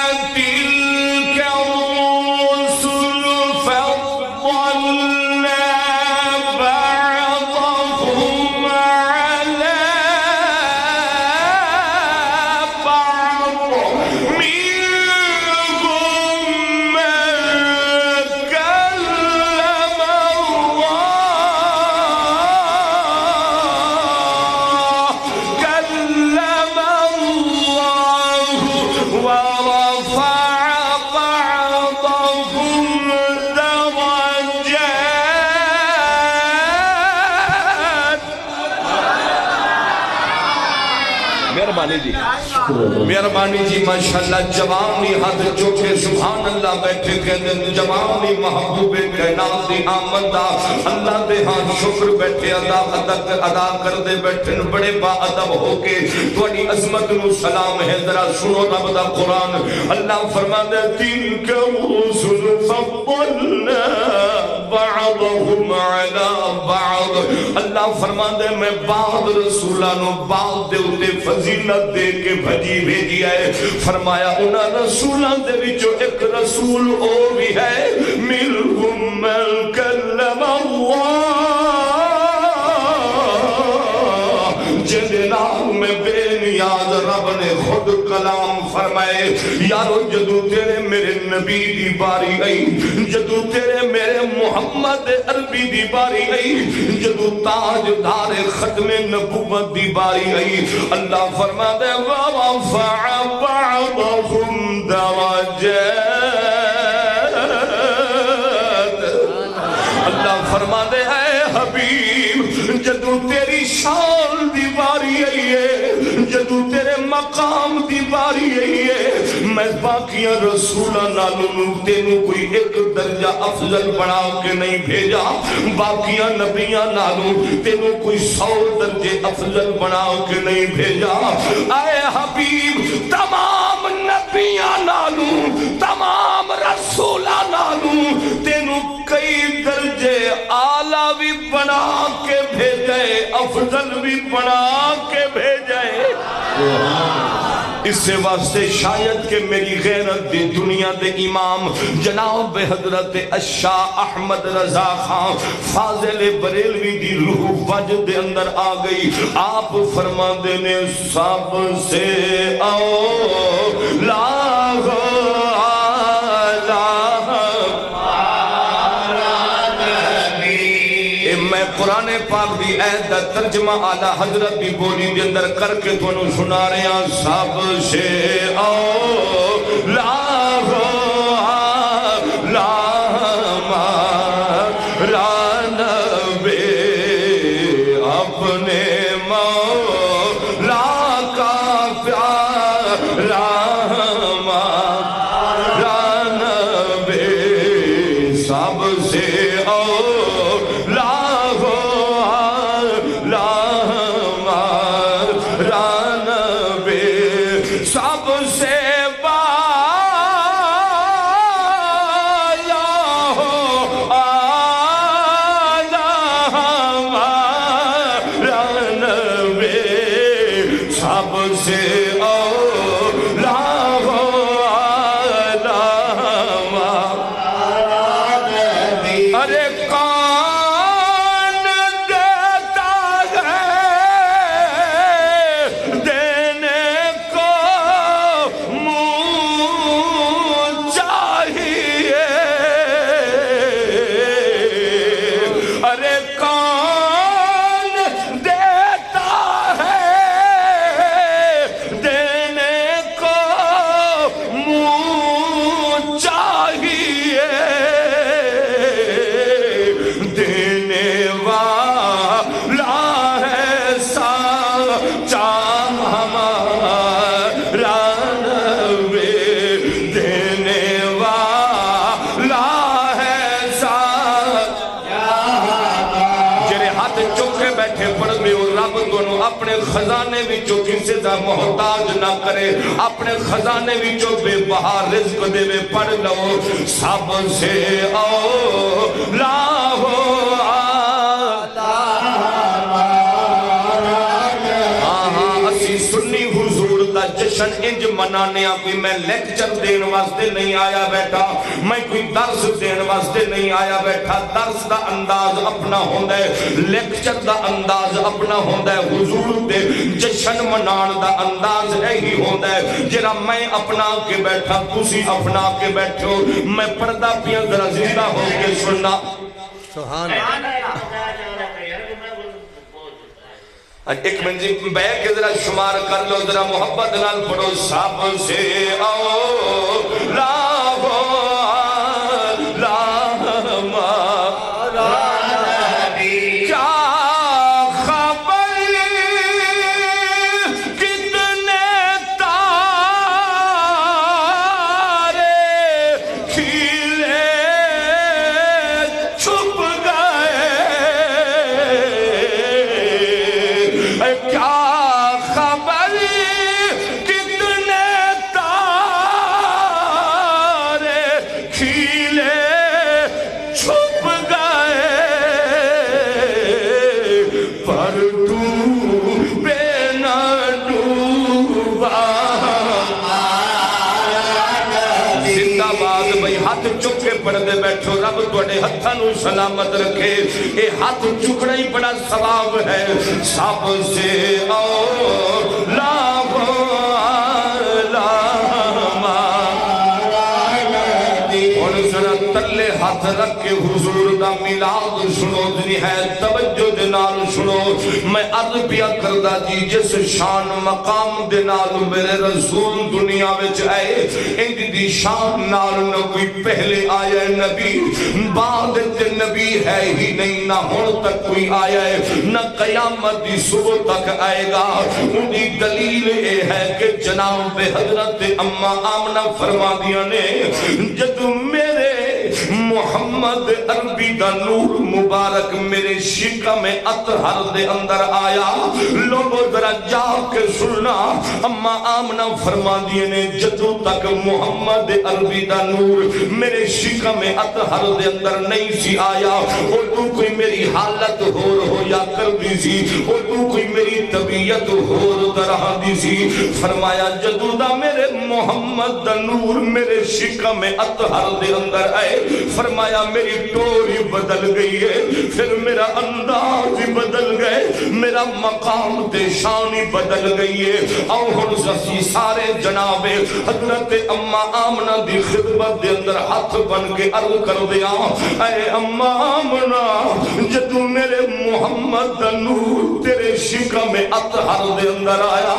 مہربانی جی مہربانی جی ماشاءاللہ جوانی ہاتھ چوکے سبحان اللہ بیٹھے کہتے جوانی محبوب کائنات دی آمد دا اللہ دے ہاں شکر بیٹھے ادا کر دے بیٹھے بڑے با ادب ہو کے تھوڑی عظمت نو سلام ہے ذرا سنو رب دا قرآن اللہ فرما دے تلک الرسل فضلنا بعضهم على بعض اللہ فرما دے میں بعض رسولانو بعض دے اتے فضیلت دے کے بھیجی ہے فرمایا انہا رسولان دے وچو ایک رسول او بھی ہے منہم من کلم اللہ جن نام میں بے نیاز رب نے خود کلام فرمائے یارو جدو تیرے میرے نبی دی باری آئی جدو تیرے میرے محمد عربی دی باری آئی جدو تاج دار ختم نبوت دی باری آئی اللہ فرما دے وَوَفَعَ بَعْضَهُمْ دَرَجَاتٍ اللہ فرما دے اے حبیب جدو تیری شان دی باری آئی ہے جدو تیرے مقام دی باری آئی ہے میں باقیاں رسولہ نالوں تینوں کوئی ایک درجہ افضل بنا کے نہیں بھیجا باقیاں نبیاں نالوں تینوں کوئی 100 درجے افضل بنا کے نہیں بھیجا اے حبیب تمام نبیاں نالوں تمام رسولہ نالوں تینوں کئی درجے آلہ بھی بنا کے بھیجے افضل بھی بنا کے بھیجے اس سے واسطے شاید کہ میری غیرت دی دنیا دے امام جناب حضرت الشاہ احمد رضا خان فاضل بریلوی دی روح وجد دے اندر آ گئی آپ فرما دینے سب سے اولا میں قرآن پاک دی عید دا ترجمہ اعلیٰ حضرت دی بولی دے اندر کر کے تھوڑا سنا رہے ہیں سب سے اولا رانبے اپنے مولا کا پیارا رانبے سب سے اپنے خزانے وچوں کسی دا محتاج نہ کرے اپنے خزانے وچوں بے بہا رزق دے وے پڑھ لو سب سے اولا ہو جشن انج منانے کوئی میں لیکچر دین واسطے نہیں آیا بیٹھا میں کوئی درس دین واسطے نہیں آیا بیٹھا درس دا انداز اپنا ہوندہ ہے لیکچر دا انداز اپنا ہوندہ ہے حضور دے جشن منان دا انداز ہی ہوندہ ہے جرا میں اپنا کے بیٹھا تسی اپنا کے بیٹھو میں پردہ پیاں ذرا زندہ ہو کے سننا سبحان ایک منزل بے کے ذرا شمار کر لو ذرا محبت نال پڑھو سب سے اولا ہو کیا خبر کتنے تواڈے ہتھاں نوں سلامت رکھے اے ہاتھ چکنا ہی بڑا ثواب ہے سب سے اولا تلے ہاتھ رکھ کے حضور دا میلاد سنو نہایت توجہ دے نال سنو میں عرض پیا کردا جی جس شان مقام دے نال میرے رسول دنیا وچ آئے انج دی شان نال نہ کوئی پہلے آیا نبی بعد تے نبی ہے ہی نہیں نہ ہن تک کوئی آیا ہے نہ قیامت دی صبح تک آئے گا ان دی دلیل اے ہے کہ جناب حضرت اما آمنہ فرما دیا نے جد میرے محمد عربی دا نور مبارک میرے شکم اطہر دے اندر آیا لوگوں ذرا جا کے سننا اما آمنہ فرما دیے نے جدو تک محمد عربی دا نور میرے شکم اطہر دے اندر نہیں سی آیا اور تو کوئی میری حالت ہو یا کر دی سی اور تو کوئی میری طبیعت ہو طرح دی سی فرمایا جدو دا میرے محمد دا نور میرے شکم اطہر دے اندر آئے فرمایا میری ٹوری بدل گئی ہے پھر میرا انداز ہی بدل گئے میرا مقام تے شانی بدل گئی ہے او ہن سسی سارے جناب حضرت اما آمنہ دی خدمت دے اندر ہاتھ بن کے عرض کر دیا اے اما آمنہ جدو میرے محمد دا نور تیرے شکم اطہر دے اندر آیا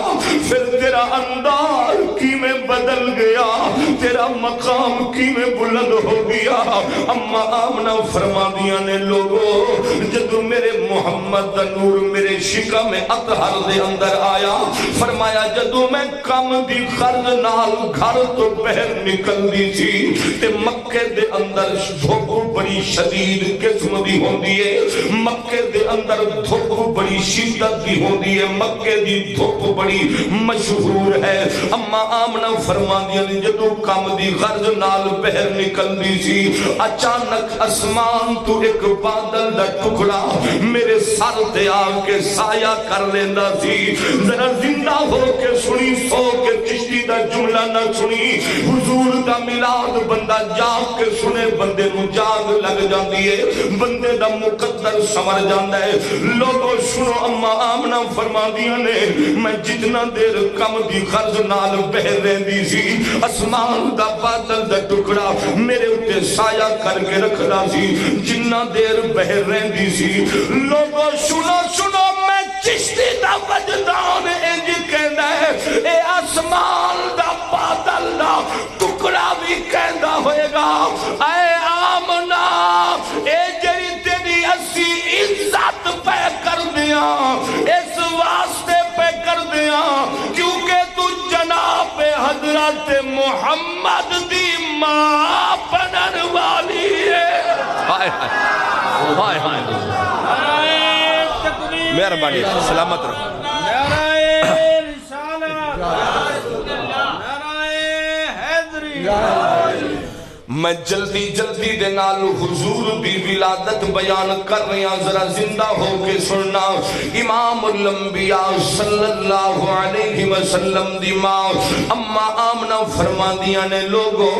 پھر تیرا انداز کی میں بدل گیا تیرا مقام کی میں بلند ہو گیا اما آمنہ فرما دیا نے لوگو جدو میرے محمد دا نور میرے شکم اطہر دے اندر آیا فرمایا جدو میں کم دی خرد نال گھر تو بہر نکل دی تھی تے مکے دے اندر دھوپ بڑی شدید قسم دی ہوں دیئے مکے دے اندر دھوپ بڑی شدت دی ہوں دیئے مکے دی دھوپ بڑی مشہور ہے اما آمنہ فرما دیا نے جدو کم دی خرد نال بہر نکل دی تھی اچانک اسمان تو ایک بادل دا ٹکڑا میرے سر تے آ کے سایہ کر لیندہ سی ذرا زندہ ہو کے سنی سو کے چشتی دا جملہ نہ سنی حضور دا میلاد بندہ جاگ کے سنے بندے نو جاگ لگ جاندی ہے بندے دا مقدر سمر جاندہ ہے لوگوں سنو اما آمنہ فرما دیا نے میں جتنا دیر کم دی خرز نال بہر رہندی سی اسمان دا بادل دا ٹکڑا میرے اتے سایہ کر کے رکھنا سی جنہ دیر بہر رہندی سی لوگوں سنو میں چشتی دا وجدان انج کہندا ہے اے آسمان دا بادل دا ٹکڑا بھی کہندا ہوئے گا اے آمنہ اے جری تیری اسی عزت پہ کر دیا اس واسطے پہ کر دیا کیونکہ تو جناب حضرت محمد دی ماں بنن والی ہے ہائے ہائے مہربانی سلامت رہو میں جلدی دے نال حضور دی ولادت بیان کر رہے ہیں ذرا زندہ ہو کے سننا امام الانبیاء صلی اللہ علیہ وسلم دی ماں اما آمنہ فرما دیا نے لوگوں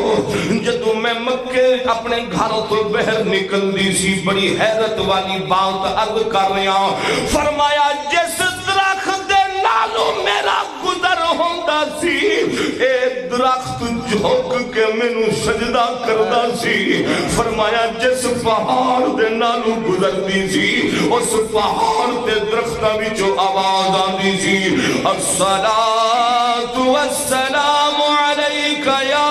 جدو میں مکے اپنے گھر تو بہر نکل دی سی بڑی حیرت والی بات عرض کر رہے ہیں فرمایا جس درخت دے نالو میرا گزر ہوندہ سی اے درخت جھوک کے مینوں سجدہ کردہ سی فرمایا جس پہاڑ دے نالو گزر دی سی اس پہاڑ دے درختہ بھی جو آواز آندی سی الصلاة والسلام علیکہ یا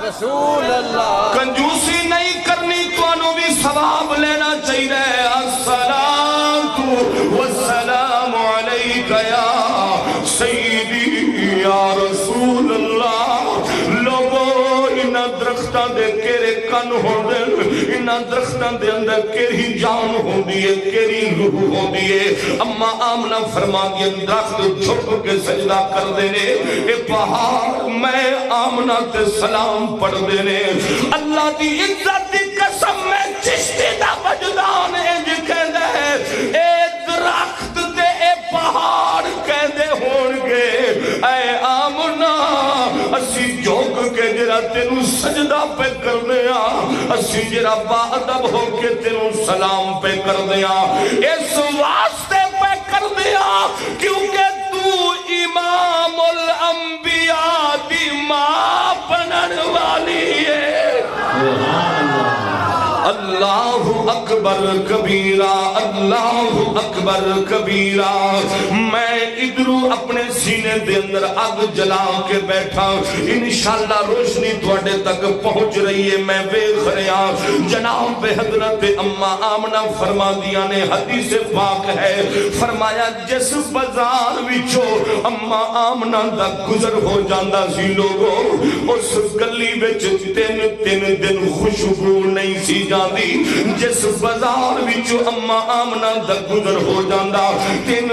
رسول اللہ کنجوسی نہیں کرنی تو انہوں بھی ثواب لینا چاہیے الصلاة والسلام علیکہ یا سیدی یا رسول اللہ لوگوں انہاں درختاں دے کیرے کن ہون دے انہاں درختاں دے اندر کیری جان ہون دیئے کیری روح ہون دیئے اما آمنہ فرما دیئے درخت چھپ کے سجدہ کر دینے اے پہاڑ میں آمنہ تے سلام پڑھ دینے اللہ دی عزت دی قسم میں چشتی دا وجدان انج کہندے اے درخت دے اے پہاڑ کہندے ہون گے اے آمنہ اسی جھوک کے جرا تینوں سجدہ پہ کر دیا اسی جرا باادب ہو کے تینوں سلام پہ کر دیا اس واسطے پہ کر دیا کیونکہ تو امام الانبیاء دی ماں بنن والی ہے اللہ اکبر کبیرہ اللہ اکبر کبیرہ میں ادھروں اپنے سینے دے اندر آگ جلا کے بیٹھا انشاءاللہ روشنی تواڈے تک پہنچ رہی ہے میں ویکھ رہا جناب حضرت اما آمنہ فرما دیا نے حدیث پاک ہے فرمایا جس بازار وچوں اما آمنہ دا گزر ہو جاندا سی لوگوں اس گلی وچ تین دن خوشبو نہیں سی جاندی جس بازار وچوں اما آمنہ دا گزر ہو جاندا تین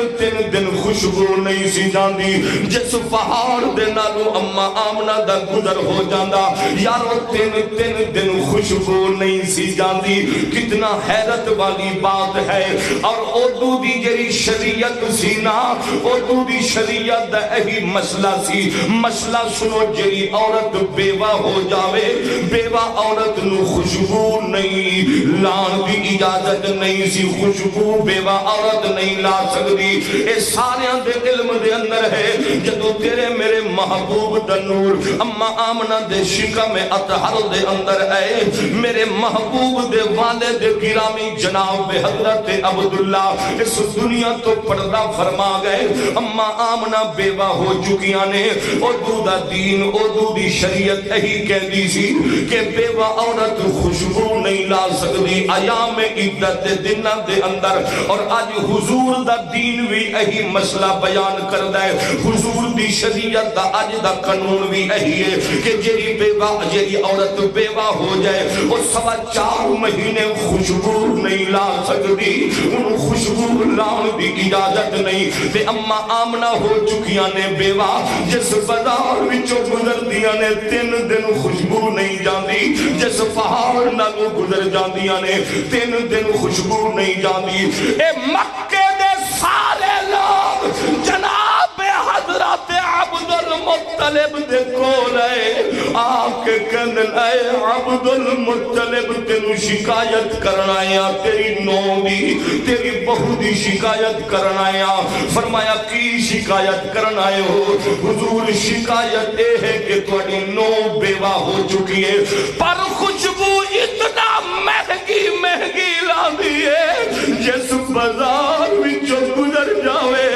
دن خوشبو نہیں سی جاندی جس پہاڑ دے نالوں اما آمنہ دا گزر ہو جاندا یارو تین دن خوشبو نہیں سی جاندی کتنا حیرت والی بات ہے اور اردو دی جری شریعت سی نا اردو دی شریعت دا یہی مسئلہ سی مسئلہ سنو جری عورت بیوہ ہو جاوے بیوہ عورت نو خوشبو نہیں لان دی اجازت نہیں سی خوشبو بیوہ عورت نہیں لا سکتی اے سارے دے علم دے اندر ہے جدو تیرے میرے محبوب دا نور اما آمنہ دے شکا میں اطہر دے اندر آئے میرے محبوب دے والد گرامی جناب حضرت عبداللہ اس دنیا تو پردہ فرما گئے اما آمنہ بیوہ ہو چکیاں نے اردو دا دین اردو دی شریعت یہی کہہ دی سی کہ بیوہ عورت خوشبو نہیں لا سکتی ایام عدت دنہ دے اندر اور آج حضور دا دین بھی یہی مسئلہ بیان کردہ ہے حضور دی شریعت دا آج دا قانون بھی یہی ہے کہ جیری عورت بیوہ ہو جائے اور 4.5 مہینے خوشبو نہیں لا سکتی ان خوشبو لان دی اجازت نہیں تے اما آمنہ ہو چکیاں نے بیوہ جس بازار وچوں گزر دیا نے 3 دن خوشبو نہیں جاندی جس پہاڑ نالوں گزر جاندیاں نے 3 دن خوشبو نہیں جاندی اے مکے دے سارے لوگ جناب حضرت عبد المطلب دے کول آئے آکے کہندن اے عبد المطلب تینو شکایت کرنا آیا تیری نو دی تیری بہو دی شکایت کرنا آیا فرمایا کی شکایت کرنا آئے ہو حضور شکایت اے ہے کہ تواڈی نو بیوہ ہو چکی ہے پر خوشبو اتنا مہنگی لاندی ہے جس بازار وچوں گزر جاوے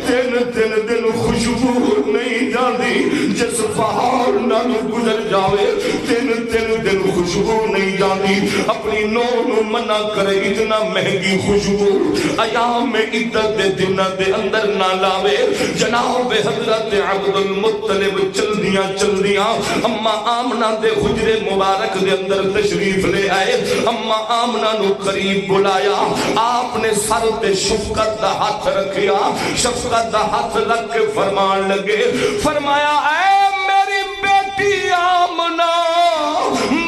3 دن خوشبو نہیں جاندی جس پہاڑ نالوں گزر جاوے 3 دن خوشبو نہیں جاندی اپنی نو منع کرے اتنا مہنگی خوشبو ایام عدت دے دنہ دے اندر نہ لاوے جناب حضرت عبد المطلب چل دیاں اما آمنہ دے حجرے مبارک دے اندر تشریف لے آئے اما آمنہ نو قریب بلایا آپ نے سر تے شفقت دا ہاتھ رکھیا شفقت دا ہاتھ لگ کے فرمان لگے فرمایا اے میری بیٹی آمنہ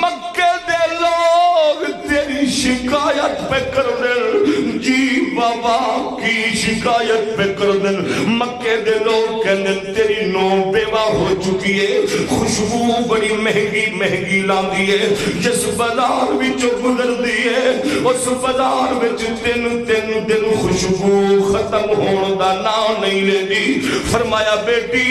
مکے دے لوگ تیری شکایت پہ کر دیں جی بابا کی شکایت پہ کر دیں مکے دے لوگ کہندن تیری نو بیوہ ہو چکی ہے خوشبو بڑی مہنگی لاندی ہے جس بازار وچوں گزر دی ہے اس بازار وچ 3 دن خوشبو ختم ہون دا نام نہیں لیندی فرمایا بیٹی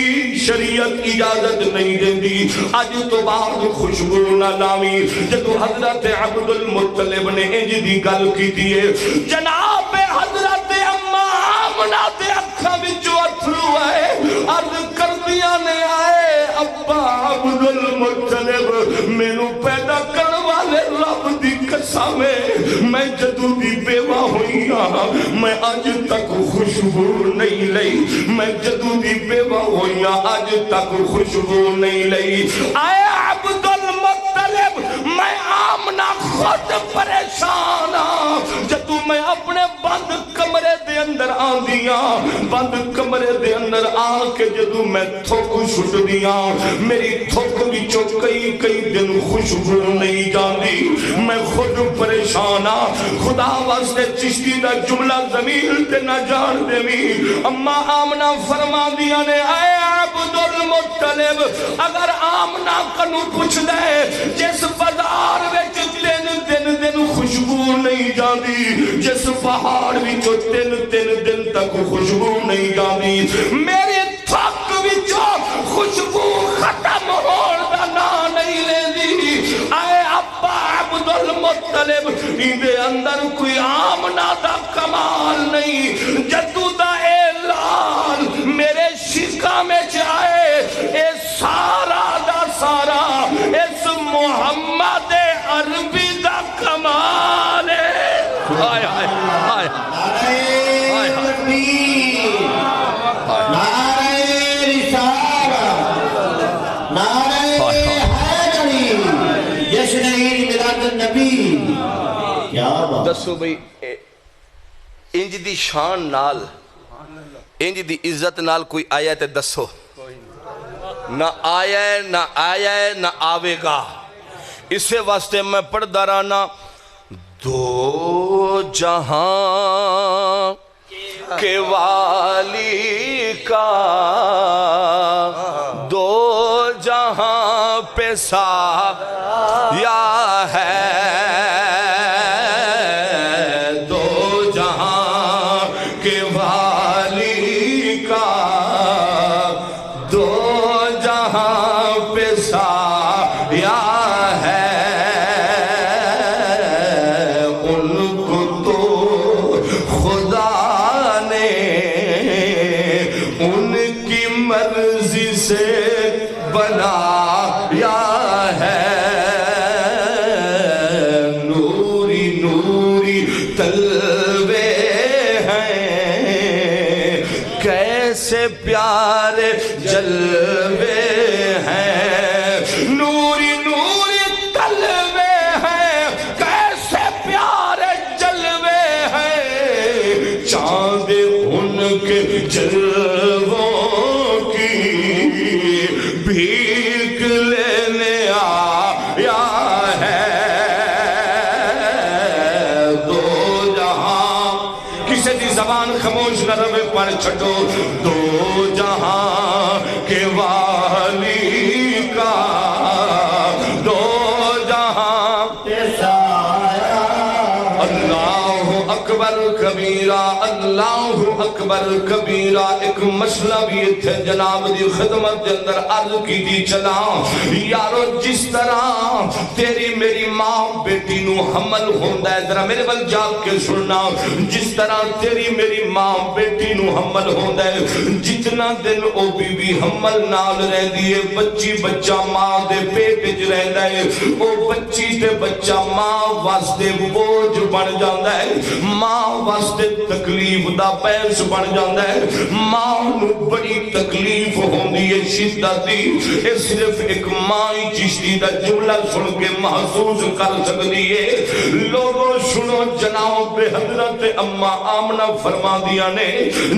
شریعت اجازت نہیں دیندی اج تو بعد خوشبو نہ لاوی جدو حضرت عبد المطلب نے انج دی گل کیتی ہے جناب حضرت اما آمنہ دے اکھاں وچوں اتھرو آئے عرض کردیاں نے آئے ابا عبد المطلب مینوں پیدا کرن والے رب دی قسم ہے میں جدوں دی بیوہ ہوئی ہاں میں اج تک خوشبو نہیں لئی میں جدوں دی بیوہ ہوئی ہاں اج تک خوشبو نہیں لئی اے عبد المطلب میں آمنہ خود پریشان ہاں جدوں میں اپنے بند کمرے دے اندر آندیاں بند کمرے دے اندر آن کے جدوں میں تھوک چھٹ دیاں میری تھوک وچوں کئی دن خوشبو نہیں جاندی میں خود پریشان ہاں خدا واسطے چشتی دا جملہ زمین تے نہ جان دیوی اما آمنہ فرما دیا نے اے عبد المطلب اگر آمنہ کنو پوچھ دے جس بازار وچ دن خوشبو نہیں جاندی، جس پہاڑ وچوں 3 دن تک خوشبو نہیں جاندی، میرے تھک وچوں خوشبو ختم ہون دا نام نہیں لیندی۔ اے ابا عبد المطلب اندے اندر کوئی آمنہ دا کمال نہیں، جدو دا اعلان میرے شکا میں جائے، اے سارا دا سارا اس محمد عربی دا کمال ہے۔ آئے آئے آئے نعرہ تکبیر، نعرہ رسالت، نعرہ حیدری، جشن عید میلاد النبی۔ کیا بات! دسو بھئی انج دی شان نال، انج دی عزت نال کوئی آیا تے دسو، نہ آیا ہے نہ آیا ہے نہ آوے گا۔ اسے واسطے میں پڑھدا رہنا، دو جہاں کے والی کا دو جہاں پہ سایہ ہے، دو جہاں کے والی کا دو جہاں پہ سایہ ہے، ان کو تو خدا نے ان کی مرضی سے بنایا ہے، نوری نوری تلوے ہیں، کیسے پیارے جلوے ہیں، نوری نوری تلوے ہیں، کیسے پیارے جلوے ہیں، چاند ان کے جلووں کی بھیک لینے آیا ہے، دو جہاں کسے دی زبان خاموش نہ رہے پڑھ چھٹو، دو جہاں کے والی کا دو جہاں اللہ اکبر کبیرہ، اللہ اکبر کبیرہ۔ ایک مسئلہ بھی تھے جناب دی خدمت کے اندر عرض کی دی چلا، یارو جس طرح تیری میری ماں بیٹی نو حمل ہوندہ ہے، ذرا میرے بل جاگ کے سننا، جس طرح تیری میری ماں بیٹی نو حمل ہوندہ ہے، جتنا دن او بی بی حمل نال رہ دیئے، بچی بچہ ماں دے پیٹ وچ رہندا ہے، او بچی تے بچہ ماں واسطے بوجھ بن جاندا ہے، ماں واسطے تکلیف دا پیس بن جاندا ہے، ماں نو بڑی تکلیف ہوندی ہے شدت دی، اے صرف ایک ماں ہی چشتی دا جملہ سن کے محسوس کر سکتی ہے۔ لوگوں سنو، جناب حضرت اما آمنہ فرما دیا نے،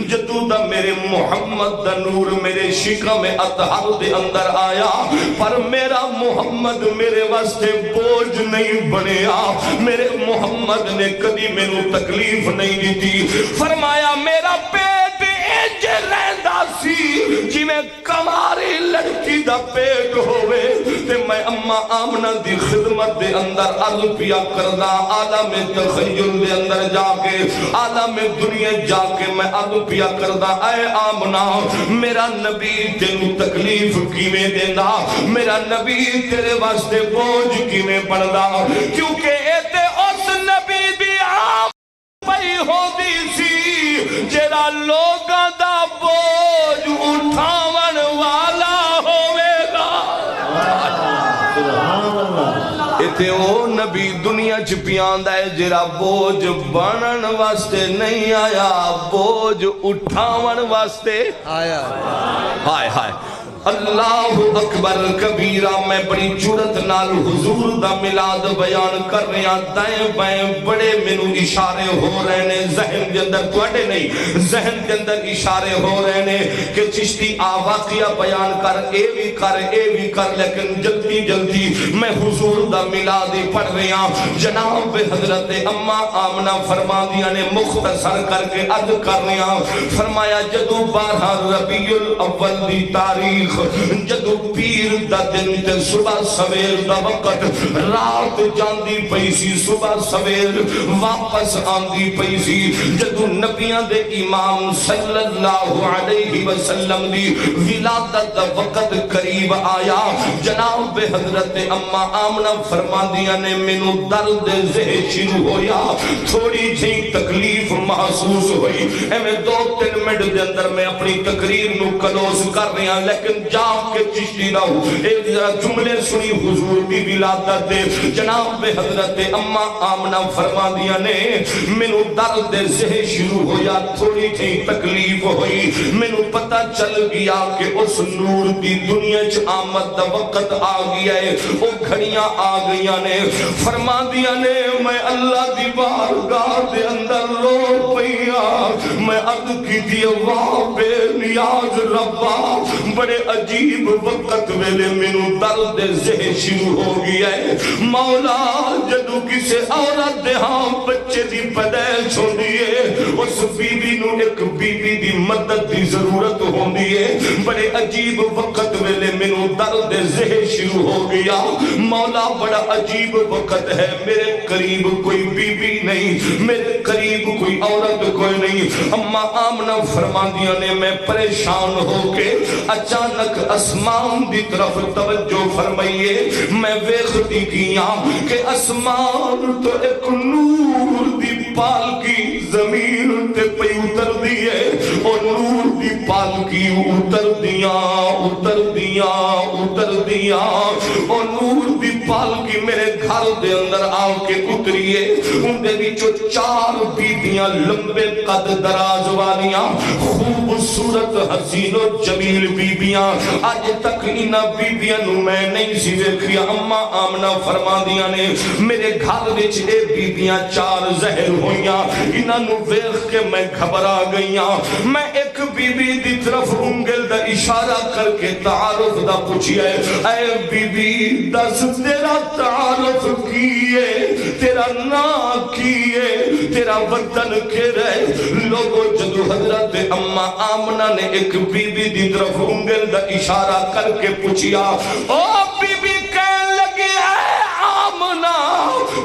جدو دا میرے محمد دا نور میرے شکا میں اطہر دے اندر آیا، پر میرا محمد میرے واسطے بوجھ نہیں بنیا، میرے محمد نے کدی میں نو تکلیف نہیں دی تھی، فرمایا میرا پیٹ انج رہندا سی جی میں کماری لڑکی دا پیٹ ہوئے، تے میں اما آمنہ دی خدمت دے اندر عرض پیا کردہ، عالم تخیل دے اندر جا کے، عالم دنیا جا کے میں عرض پیا کردہ، اے آمنہ میرا نبی تینو تکلیف کیویں دینا، میرا نبی تیرے واسطے بوجھ کیویں بندا، کیونکہ اے تے اس نبی دی آم پئی ہوندی سی جیڑا لوگاں دا بوجھ اٹھاون والا ہوئے گا۔ اتے او نبی دنیا چ پیاندا ہے جیڑا بوجھ بنن واسطے نہیں آیا، بوجھ اٹھاون واسطے آیا۔ ہائے ہائے اللہ اکبر کبیرہ۔ میں بڑی جرت نال حضور دا میلاد بیان کر رہا، دائیں بائیں بڑے منو اشارے ہو رہے نے، ذہن دے اندر توڑے نہیں، ذہن دے اندر اشارے ہو رہے نے کہ چشتی واقعہ بیان کر، اے بھی کر، لیکن جلدی جلدی میں حضور دا میلاد ہی پڑھ رہا۔ جناب حضرت اما آمنہ فرما دیا نے مختصر کر کے عرض کر رہا، فرمایا جدو 12 ربیع الاول دی تاریخ جدو پیر دا دن تے صبح سویر دا وقت رات جاندی پئی سی صبح سویر واپس آندی پئی سی جدو نبیاں دے امام صلی اللہ علیہ وسلم دی ولادت دا وقت قریب آیا جناب حضرت اما آمنہ فرماندیاں نے مینوں درد ذہن شروع ہویا تھوڑی جی تکلیف محسوس ہوئی میں 2-3 منٹ دے اندر میں اپنی تقریر نو کلوز کر رہا ہوں لیکن جاؤ کے چشتی نہ ہوں ایک ذرا جملے سنی حضور دی ولادت دے جناب حضرت اما آمنہ فرماندیاں نے مینوں درد ذہن شروع ہویا تھوڑی جی تکلیف ہوئی مینوں پتہ چل گیا کہ اس نور دی دنیا چ آمد دا وقت آ گیا ہے وہ گھڑیاں آ گئیاں نے فرماندیاں نے میں اللہ دی بارگاہ دے اندر رو پیا میں عرض کی دی واہ بے نیاز ربا بڑے عجیب وقت ویلے مینوں درد ذہن شروع ہو گیا ہے مولا جدو کسے عورت دے ہاں بچے دی پیدائش ہوندی ہے اس بی بی نو ایک بی بی دی مدد دی ضرورت ہوندی ہے بڑے عجیب وقت ویلے مینوں درد ذہن شروع ہو گیا مولا بڑا عجیب وقت ہے میرے قریب کوئی بی بی نہیں میرے قریب کوئی عورت کوئی نہیں اما آمنہ فرماندیاں نے میں پریشان ہو کے اچانک اسمان دی طرف توجہ فرمائیے میں ویکھتی کیاں کہ اسمان تو ایک نور دی پالکی زمین تے پہ اتر دیئے اور نور دی پالکی اتر دیاں اور نور دی پالکی میرے گھر دے اندر آؤ کے اتریے ان دے بیچو 4 بیبیاں لمبے قد دراز والیاں خوبصورت حسین و جمیل بیبیاں آج تک انہاں بیبیاں نو میں نہیں سی ویکھیا اما آمنہ فرماندیاں نے میرے گھر وچ اے بیبیاں 4 ظاہر ہوئیاں انہاں نو ویکھ کے میں گھبرا گئیاں میں ایک بی بی دی طرف انگل دا اشارہ کر کے تعارف دا پوچھیا ہے اے بی بی دس تیرا تعارف کیے تیرا نام کیے تیرا وطن کے رہے لوگوں جدو حضرت اما آمنہ نے ایک بی بی دی طرف انگل دا اشارہ کر کے پوچھیا او بی بی کہنے لگی اے آمنہ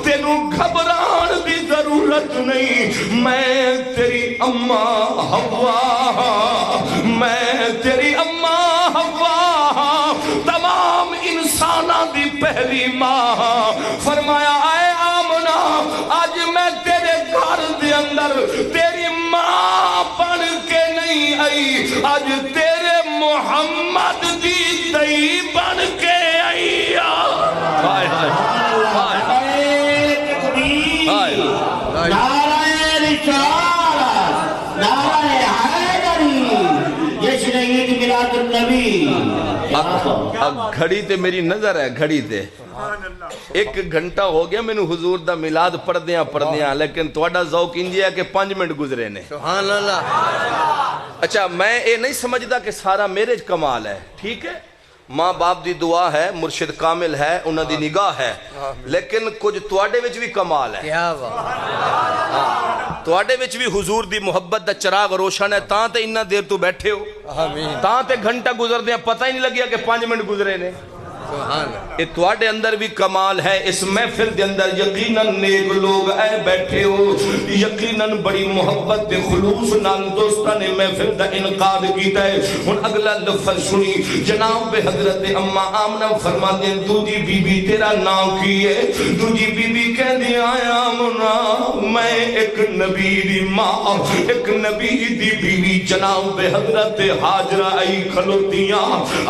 تینوں گھبران دی ضرورت نہیں میں تیری اما حوا میں تیری اما حوا تمام انسانہ دی پہلی ماں فرمایا اے آمنہ آج میں تیرے گھر دے اندر تیری ماں بن کے نہیں آئی آج تیرے محمد دی دئی بن کے آئی ہائے ہائے نعرہ رسالت نعرہ حیدری جشن عید میلاد النبی اب گھڑی تے میری نظر ہے گھڑی تے 1 گھنٹہ ہو گیا میں نے حضور دا میلاد پڑھ دیاں لیکن توڑا ذوق انجی ہے کہ 5 منٹ گزرے نے سبحان اللہ اچھا میں یہ نہیں سمجھدا کہ سارا میرے کمال ہے ٹھیک ہے ماں باپ دی دعا ہے مرشد کامل ہے انہاں دی نگاہ ہے لیکن کچھ تواڈے وچ بھی کمال ہے کیا بات تواڈے وچ بھی حضور دی محبت دا چراغ روشن ہے تاں تے اتنا دیر تو بیٹھے ہو آمین تاں تے گھنٹہ گزر دیا پتہ ہی نہیں لگیا کہ 5 منٹ گزرے نے یہ تواڈے اندر بھی کمال ہے اس محفل دے اندر یقیناً نیک لوگ اے بیٹھے ہو یقیناً بڑی محبت دے خلوص نال دوستاں نے محفل دا انعقاد کیتا ہے ہن اگلا لفظ سنی جناب حضرت اما آمنہ فرماندے ہیں دوجی بی بی تیرا نام کی ہے دوجی بی بی کہندی آیا آمنہ میں ایک نبی دی ماں ایک نبی دی بیوی جناب حضرت حاجرہ آئی کھلوتیاں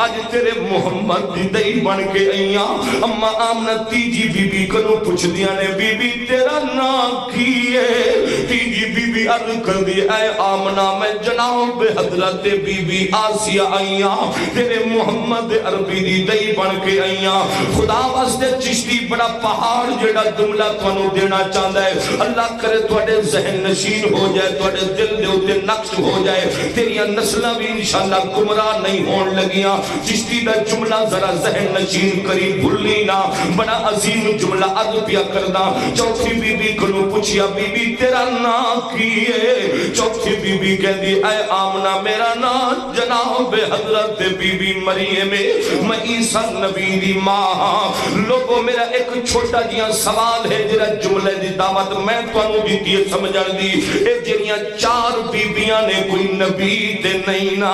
آج تیرے محمد دی دئی بن کے آئیاں اما آمنہ تیجی بی بی کنو پوچھ دیا نے بی بی تیرا نام کی ہے تیجی بی بی عرض کر دی اے آمنہ میں جناب حضرت بی بی آسیہ آئیاں تیرے محمد عربی دی دئی بن کے آئیاں خدا واسطے چشتی بڑا پہاڑ جڑا جملہ تانوں دینا چاہتا ہے اللہ کرے تواڈے ذہن نشین ہو جائے تواڈے دل دے اوتے نقش ہو جائے تیریاں نسلاں بھی انشاءاللہ گمراہ نہیں ہون لگیاں چشتی دا جملہ ذرا ذہن نشین کری بھولی نہ بڑا عظیم جملہ عرض پیا کردا چوتھی بی بی کو پوچھیا بی بی تیرا نام کی ہے چوتھی بی بی کہندی اے آمنہ میرا نام جناب حضرت بی بی مریم میں عیسیٰ نبی دی ماں لوگوں میرا ایک چھوٹا جیاں سوال ہے جرا جملے دی دعوت میں توانو دیتی ہے سمجھن دی اے جنیاں چار بیبیاں نے کوئی نبی دے نہیں نا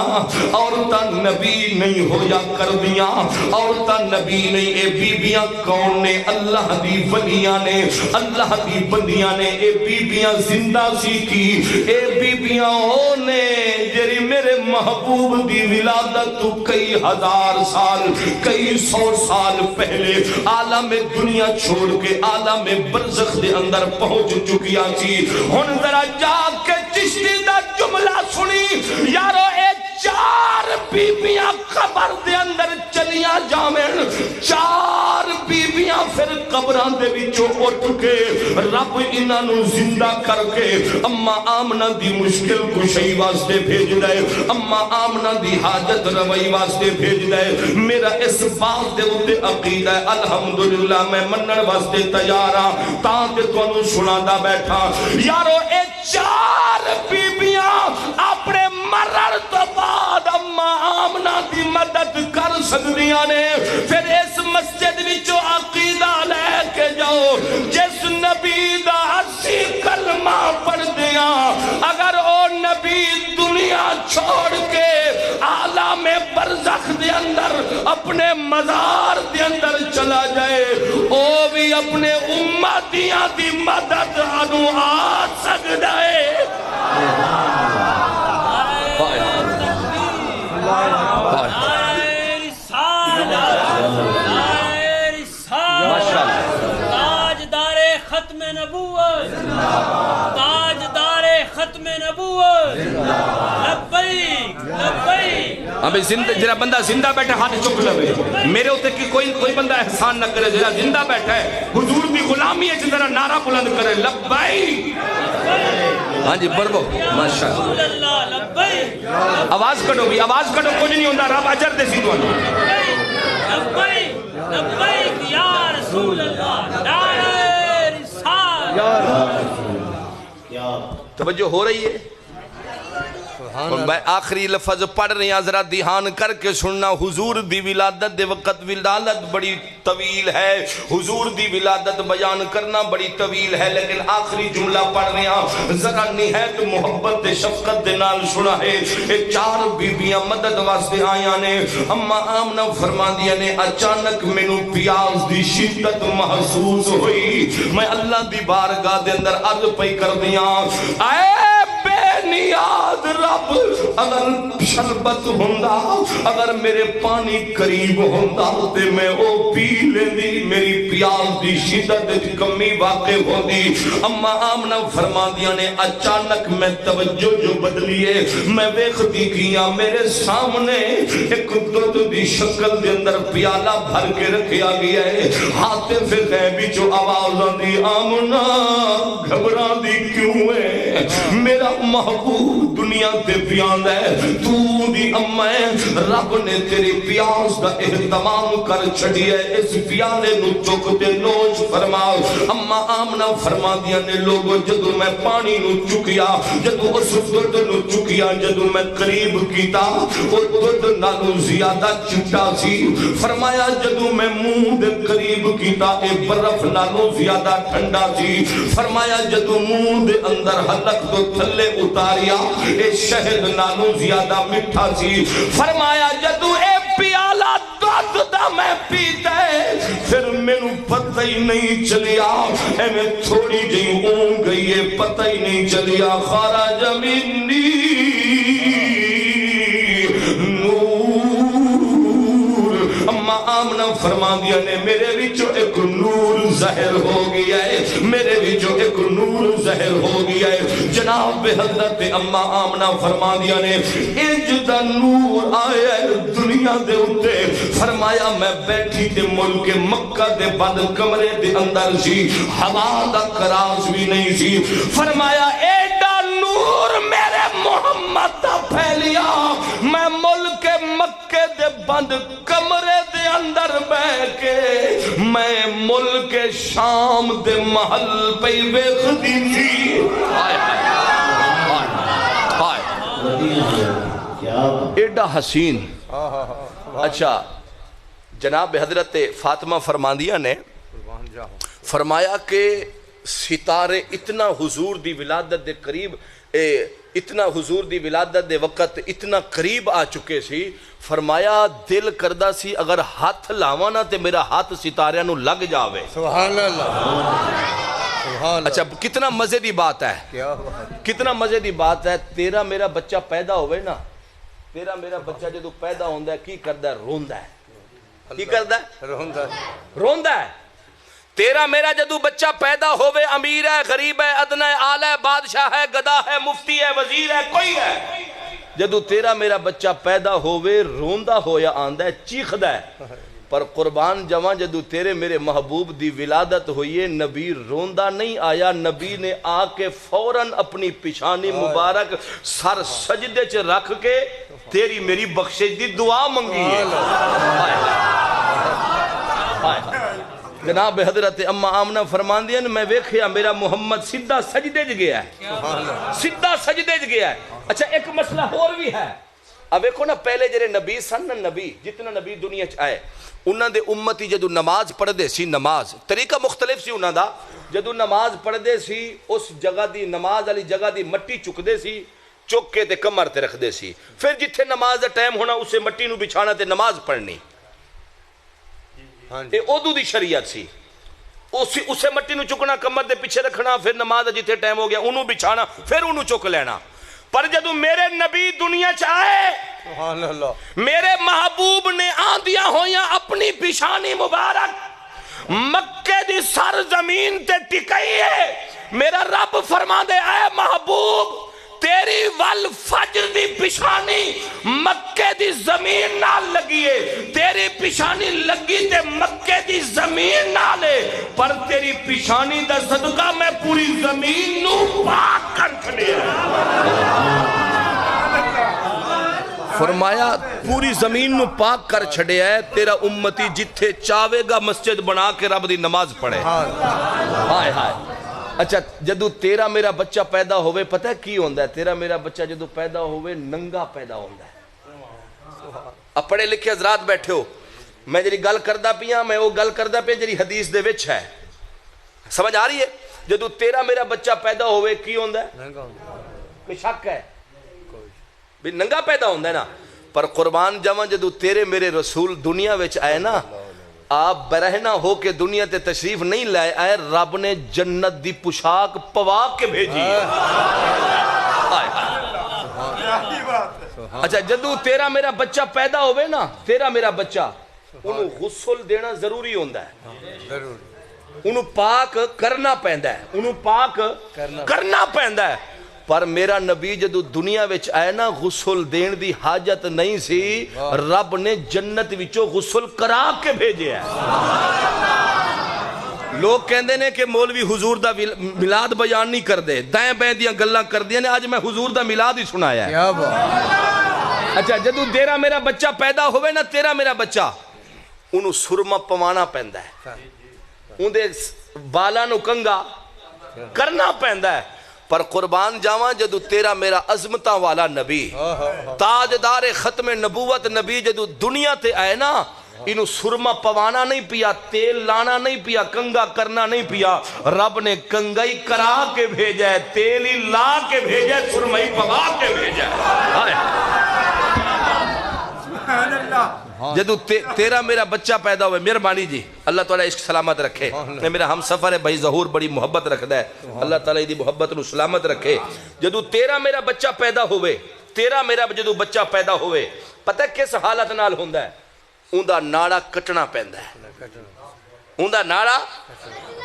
عورتاں نبی نہیں ہو یا کر دیاں عورتاں نبی نہیں اے بیبیاں کون نے اللہ دی ولیاں نے اللہ دی بندیاں نے اے بیبیاں زندہ سی کی اے بیبیاں ہونے جری میرے محبوب دی ولادت تو کئی ہزار سال کئی سو سال پہلے عالم دنیا چھوڑ کے عالم برزخ دے اندر پہنچ چکیا سی ہن ذرا جا کے چشتی دا جملہ سنی یارو اے چار بیبیاں قبر دے اندر چلیاں جامن چار بیبیاں پھر قبران دے وچوں اٹھ کے رب انہاں نو زندہ کر کے اما آمنہ دی مشکل کشائی واسطے بھیج دے اما آمنہ دی حاجت روائی واسطے بھیج دے میرا اس بات دے اتے عقیدہ ہے الحمدللہ میں منن واسطے تیار ہاں تاں تے تانوں سنادا بیٹھا یارو اے چار بیبیاں اپنے مرر تو بعد اما آمنہ دی مدد کر سکدیاں نے پھر اس مسجد وچوں عقیدہ لے کے جاؤ جس نبی دا 80 کلمہ پڑھ دیاں اگر او نبی دنیا چھوڑ کے عالم برزخ دے اندر اپنے مزار دے اندر چلا جائے او بھی اپنے امتیاں دی مدد انو آ سکدا ہے تاجدار ختم نبوت تاجدار ختم نبوت لبیک لبیک ابھی جرا بندہ زندہ بیٹھا ہاتھ چک لوے میرے ہوتے کہ کوئی بندہ احسان نہ کرے جرا زندہ بیٹھا ہے حضور بھی غلامی ہے جنہا نعرہ بلند کرے لبائی ہاں جی بڑھو ماشاءاللہ آواز کٹو بھی آواز کٹو کچھ نہیں ہوندہ رب اجر دے سی دوانو لبیک لبیک یا رسول اللہ نعرہ رسالت توجہ ہو رہی ہے اور میں آخری لفظ پڑھ رہی ہیں ذرا دھیان کر کے سننا حضور دی ولادت دے وقت ولادت بڑی طویل ہے حضور دی ولادت بیان کرنا بڑی طویل ہے لیکن آخری جملہ پڑھ رہے ہیں ذرا نہایت محبت دے شفقت دے نال سنا ہے ایک چار بیبیاں مدد واسطے آیاں نے اما آمنہ فرما دیا نے اچانک مینوں پیاس دی شدت محسوس ہوئی میں اللہ دی بارگاہ دے اندر عرض پئی کر دیاں اے بے نیاد رب اگر شربت ہوندہ اگر میرے پانی قریب ہوندہ تے میں او پی لیندی میری پیاس دی شدت کمی واقع ہوندی اما آمنہ فرما دیا نے اچانک میں توجہ جو بدلیے میں ویختی کیا میرے سامنے ایک دودھ دی شکل دے اندر پیالہ بھر کے رکھیا گیا ہے حاطف غیبی جو آواز آندی آمنہ گھبرا دی کیوں ہے میرا محبوب دنیا تے پیاند ہے تو دی امائیں رب نے تیری پیاس دا احتمام کر چھڑی ہے اس پیالے نو چکتے نوش فرماؤ اما آمنہ فرما دیا نے لوگو جدو میں پانی نو چکیا جدو اس دودھ نو چکیا جدو میں قریب کیتا وہ دودھ نالو زیادہ چٹا سی فرمایا جدو میں منہ دے قریب کیتا اے برف نالو زیادہ ٹھنڈا سی فرمایا جدو منہ دے اندر حلق تو تھلے اتاریا اے شہد نالو زیادہ مٹھا سی فرمایا جدو اے پیالہ دودھ دا میں پیتا ہے پھر مینوں پتہ ہی نہیں چلیا اے میں تھوڑی جی اون گئی ہے پتہ ہی نہیں چلیا خارج منی اما آمنہ فرما دیا نے میرے وچو ایک نور ظاہر ہو گیا ہے میرے وچو ایک نور ظاہر ہو گیا ہے جناب حضرت اما آمنہ فرما دیا نے اجدہ نور آیا ہے دنیا دے اتے فرمایا میں بیٹھی تے ملک مکہ دے بند کمرے دے اندر سی ہوا دا کراس بھی نہیں سی فرمایا ایڈا نور میرے محمد دا پھیلیا میں ملک مکہ دے بند کمرے دے اندر بہ کے میں ملک شام دے محل پہ ویخ دی تھی ایڈا حسین. اچھا جناب حضرت فاطمہ فرماندیاں نے فرمایا کہ ستارے اتنا حضور دی ولادت دے قریب اتنا حضور دی ولادت دے وقت اتنا قریب آ چکے سی. فرمایا دل کردہ سی اگر ہاتھ لاواں نا تے میرا ہاتھ ستاریاں نو لگ جاوے. سبحان اللہ. اچھا کتنا مزے دی بات ہے, کتنا مزے دی بات ہے. تیرا میرا بچہ پیدا ہوئے نا, تیرا میرا بچہ جدو پیدا ہوندہ ہے کی کردہ ہے؟ روندہ ہے. کی کردہ ہے؟ روندہ ہے. تیرا میرا جدو بچہ پیدا ہوئے امیر ہے, غریب ہے, ادنا ہے, آلہ ہے, بادشاہ ہے, گدا ہے, مفتی ہے, وزیر ہے, کوئی ہے, جدو تیرا میرا بچہ پیدا ہوئے روندہ ہو یا آندہ ہے, چیخدہ ہے. پر قربان جوان جدو تیرے میرے محبوب دی ولادت ہوئی ہے نبی روندہ نہیں آیا. نبی نے آ کے فوراً اپنی پیشانی مبارک سر سجدے چ رکھ کے تیری میری بخشش دی دعا منگی ہے. جناب حضرت اما آمنہ فرمان دیا میں ویکھیا میرا محمد سدھا سجدے چ گیا ہے, سدھا سجدے چ گیا ہے. اچھا ایک مسئلہ اور بھی ہے. اب ویکھو نا پہلے جڑے نبی سن نا, نبی جتنا نبی دنیا چ آئے انہاں دے امتی جدو نماز پڑھ دے سی, نماز طریقہ مختلف سی انہاں دا. جدو نماز پڑھ دے سی اس جگہ دی نماز والی جگہ دی مٹی چک دے سی, چک کے تے کمر تے رکھ دے سی. پھر جتھے نماز دا ٹائم ہونا اسے مٹی نو بچھانا تے نماز پڑھنی. اے اودو دی شریعت سی. اسے مٹی نو چکنا, کمر دے پیچھے رکھنا, پھر نماز دا جتھے ٹائم ہو گیا انہوں بچھانا, پھر انہوں چک لینا. پر جدو میرے نبی دنیا چاہے میرے محبوب نے آندیاں ہویاں اپنی پیشانی مبارک مکے دی سرزمین تے ٹکائی ہے. میرا رب فرما دے اے محبوب تیری والفجر دی پیشانی مکے دی زمین نال لگیے, تیری پیشانی لگی تے مکے دی زمین نالے, پر تیری پیشانی دا صدقہ میں پوری زمین نو پاک کر چھڑے. فرمایا پوری زمین نو پاک کر چھڑے ہے. تیرا امتی جتھے چاہے گا مسجد بنا کے رب دی نماز پڑھے. ہائے ہائے. اچھا جدو تیرا میرا بچہ پیدا ہوئے پتہ ہے کی ہوندہ ہے؟ تیرا میرا بچہ جدو پیدا ہوئے ننگا پیدا ہوندہ ہے. اب پڑھے لکھے حضرات بیٹھے ہو, میں جری گل کردہ پیا, میں وہ گل کردہ پیا جری حدیث دے وچ ہے. سمجھ آ رہی ہے؟ جدو تیرا میرا بچہ پیدا ہوئے کی ہوندہ ہے؟ کوئی شک ہے بھی ننگا پیدا ہوندہ ہے نا. پر قربان جوان جدو تیرے میرے رسول دنیا وچ آئے نا, آپ برہنہ ہو کے دنیا تے تشریف نہیں لائے آئے, رب نے جنت دی پوشاک پوا کے بھیجی. اچھا جدو تیرا میرا بچہ پیدا ہوئے نا, تیرا میرا بچہ انہوں غسل دینا ضروری ہوندہ ہے, انہوں پاک کرنا پہندہ ہے, انہوں پاک کرنا پہندہ ہے. پر میرا نبی جدو دنیا وچ آئے نا غسل دین دی حاجت نہیں سی, رب نے جنت وچو غسل کرا کے بھیجے ہے. لوگ کہندے نے کہ مولوی حضور دا میلاد بیان نہیں کر دے, دائیں بائیں دیاں گلاں کر دیا نے, آج میں حضور دا میلاد ہی سنایا ہے. اچھا جدو تیرا میرا بچہ پیدا ہوئے نا, تیرا میرا بچہ انہوں سرما پوانا پہندہ ہے, اندے بالا نو کنگا کرنا پہندہ ہے. پر قربان جاواں جدو تیرا میرا عظمتاں والا نبی تاجدار ختم نبوت نبی جدو دنیا تے آئے نا, انہوں سرما پوانا نہیں پیا, تیل لانا نہیں پیا, کنگا کرنا نہیں پیا. رب نے کنگائی کرا کے بھیجا ہے, تیل ہی لا کے بھیجا ہے, سرمائی پوا کے بھیجا ہے. جدو تیرا میرا بچہ پیدا ہوئے, مہربانی جی اللہ تعالیٰ عشق سلامت رکھے. میں میرا ہم سفر ہے بھائی ظہور بڑی محبت رکھتا ہے, اللہ تعالیٰ دی محبت نو سلامت رکھے. جدو تیرا میرا بچہ پیدا ہوئے, تیرا میرا جدو بچہ پیدا ہوئے پتہ کس حالت نال ہوندہ ہے؟ اندہ ناڑا کٹنا پہندہ ہے, اندہ ناڑا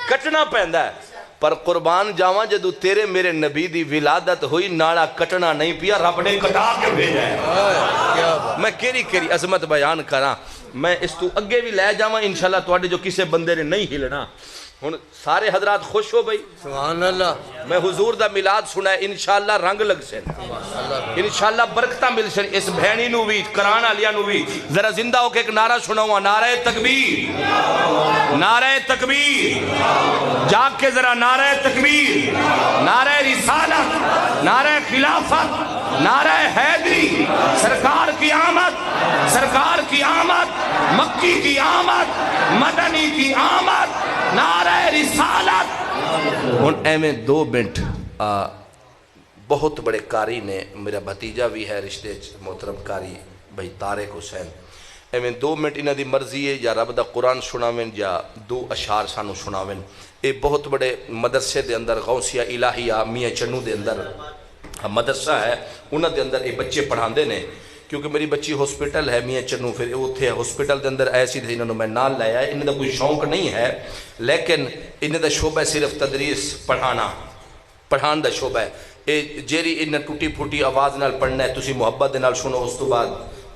کٹنا پہندہ ہے. پر قربان جاواں جدو تیرے میرے نبی دی ولادت ہوئی ناڑا کٹنا نہیں پیا, رب نے کٹا کے بھیجا ہے. میں کیری عظمت بیان کراں, میں اس تو اگے بھی لے جاواں انشاءاللہ. تواڈے جو کسے بندے نے نہیں ہلنا, ہن سارے حضرات خوش ہو بھئی, سبحان اللہ. میں حضور دا میلاد سنا ہے, انشاءاللہ رنگ لگ سے, انشاءاللہ برکتہ مل سے. اس بہنی نو بھی کران علیہ نو بھی ذرا زندہ ہو کے ایک نعرہ سناؤں, نعرہ تکبیر, نعرہ تکبیر, جاگ کے ذرا نعرہ تکبیر, نعرہ رسالت, نعرہ خلافت، نعرہ حیدری، سرکار کی آمد، سرکار کی آمد، مکی کی آمد، مدنی کی آمد، نعرہ رسالت۔ ہن ایویں 2 منٹ بہت بڑے قاری نے، میرا بھتیجا بھی ہے رشتے محترم قاری بھائی طارق حسین، ایویں 2 منٹ انہاں دی مرضی ہے یا رب دا قرآن سناویں یا 2 اشعار سانو سناویں۔ اے بہت بڑے مدرسے دے اندر غوثیہ الہیہ میاں چنو دے اندر مدرسہ ہے، انہاں دے اندر اے بچے پڑھاندے نے، کیونکہ میری بچی ہاسپٹل ہے میاں چنو، پھر اوتھے ہاسپٹل دے اندر ایسی تھے انہوں نے میں نال لایا ہے۔ انہاں دا کوئی شوق نہیں ہے لیکن انہاں دا شعبہ ہے صرف تدریس، پڑھان دا شعبہ ہے۔ اے جیری انہاں ٹوٹی پھوٹی آواز نال پڑھنا ہے، تسی محبت دے نال سنو، اس تو بعد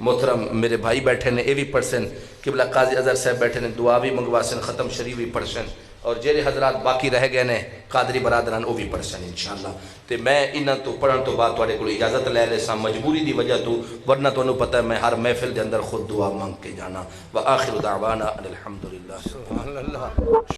محترم میرے بھائی بیٹھے نے اے بھی پڑھسن، قبلہ قاضی اظہر صاحب بیٹھے نے دعا بھی منگواسن، ختم شریف بھی پڑھسن، اور جیرے حضرات باقی رہ گئے نے قادری برادران وہ بھی پڑھسن انشاءاللہ۔ تے میں انہاں تو پڑھن تو بعد تواڈے کول اجازت لے لے سا مجبوری دی وجہ تو، ورنہ تانوں پتہ ہے میں ہر محفل دے اندر خود دعا مانگ کے جانا۔ وآخر دعوانا ان الحمدللہ۔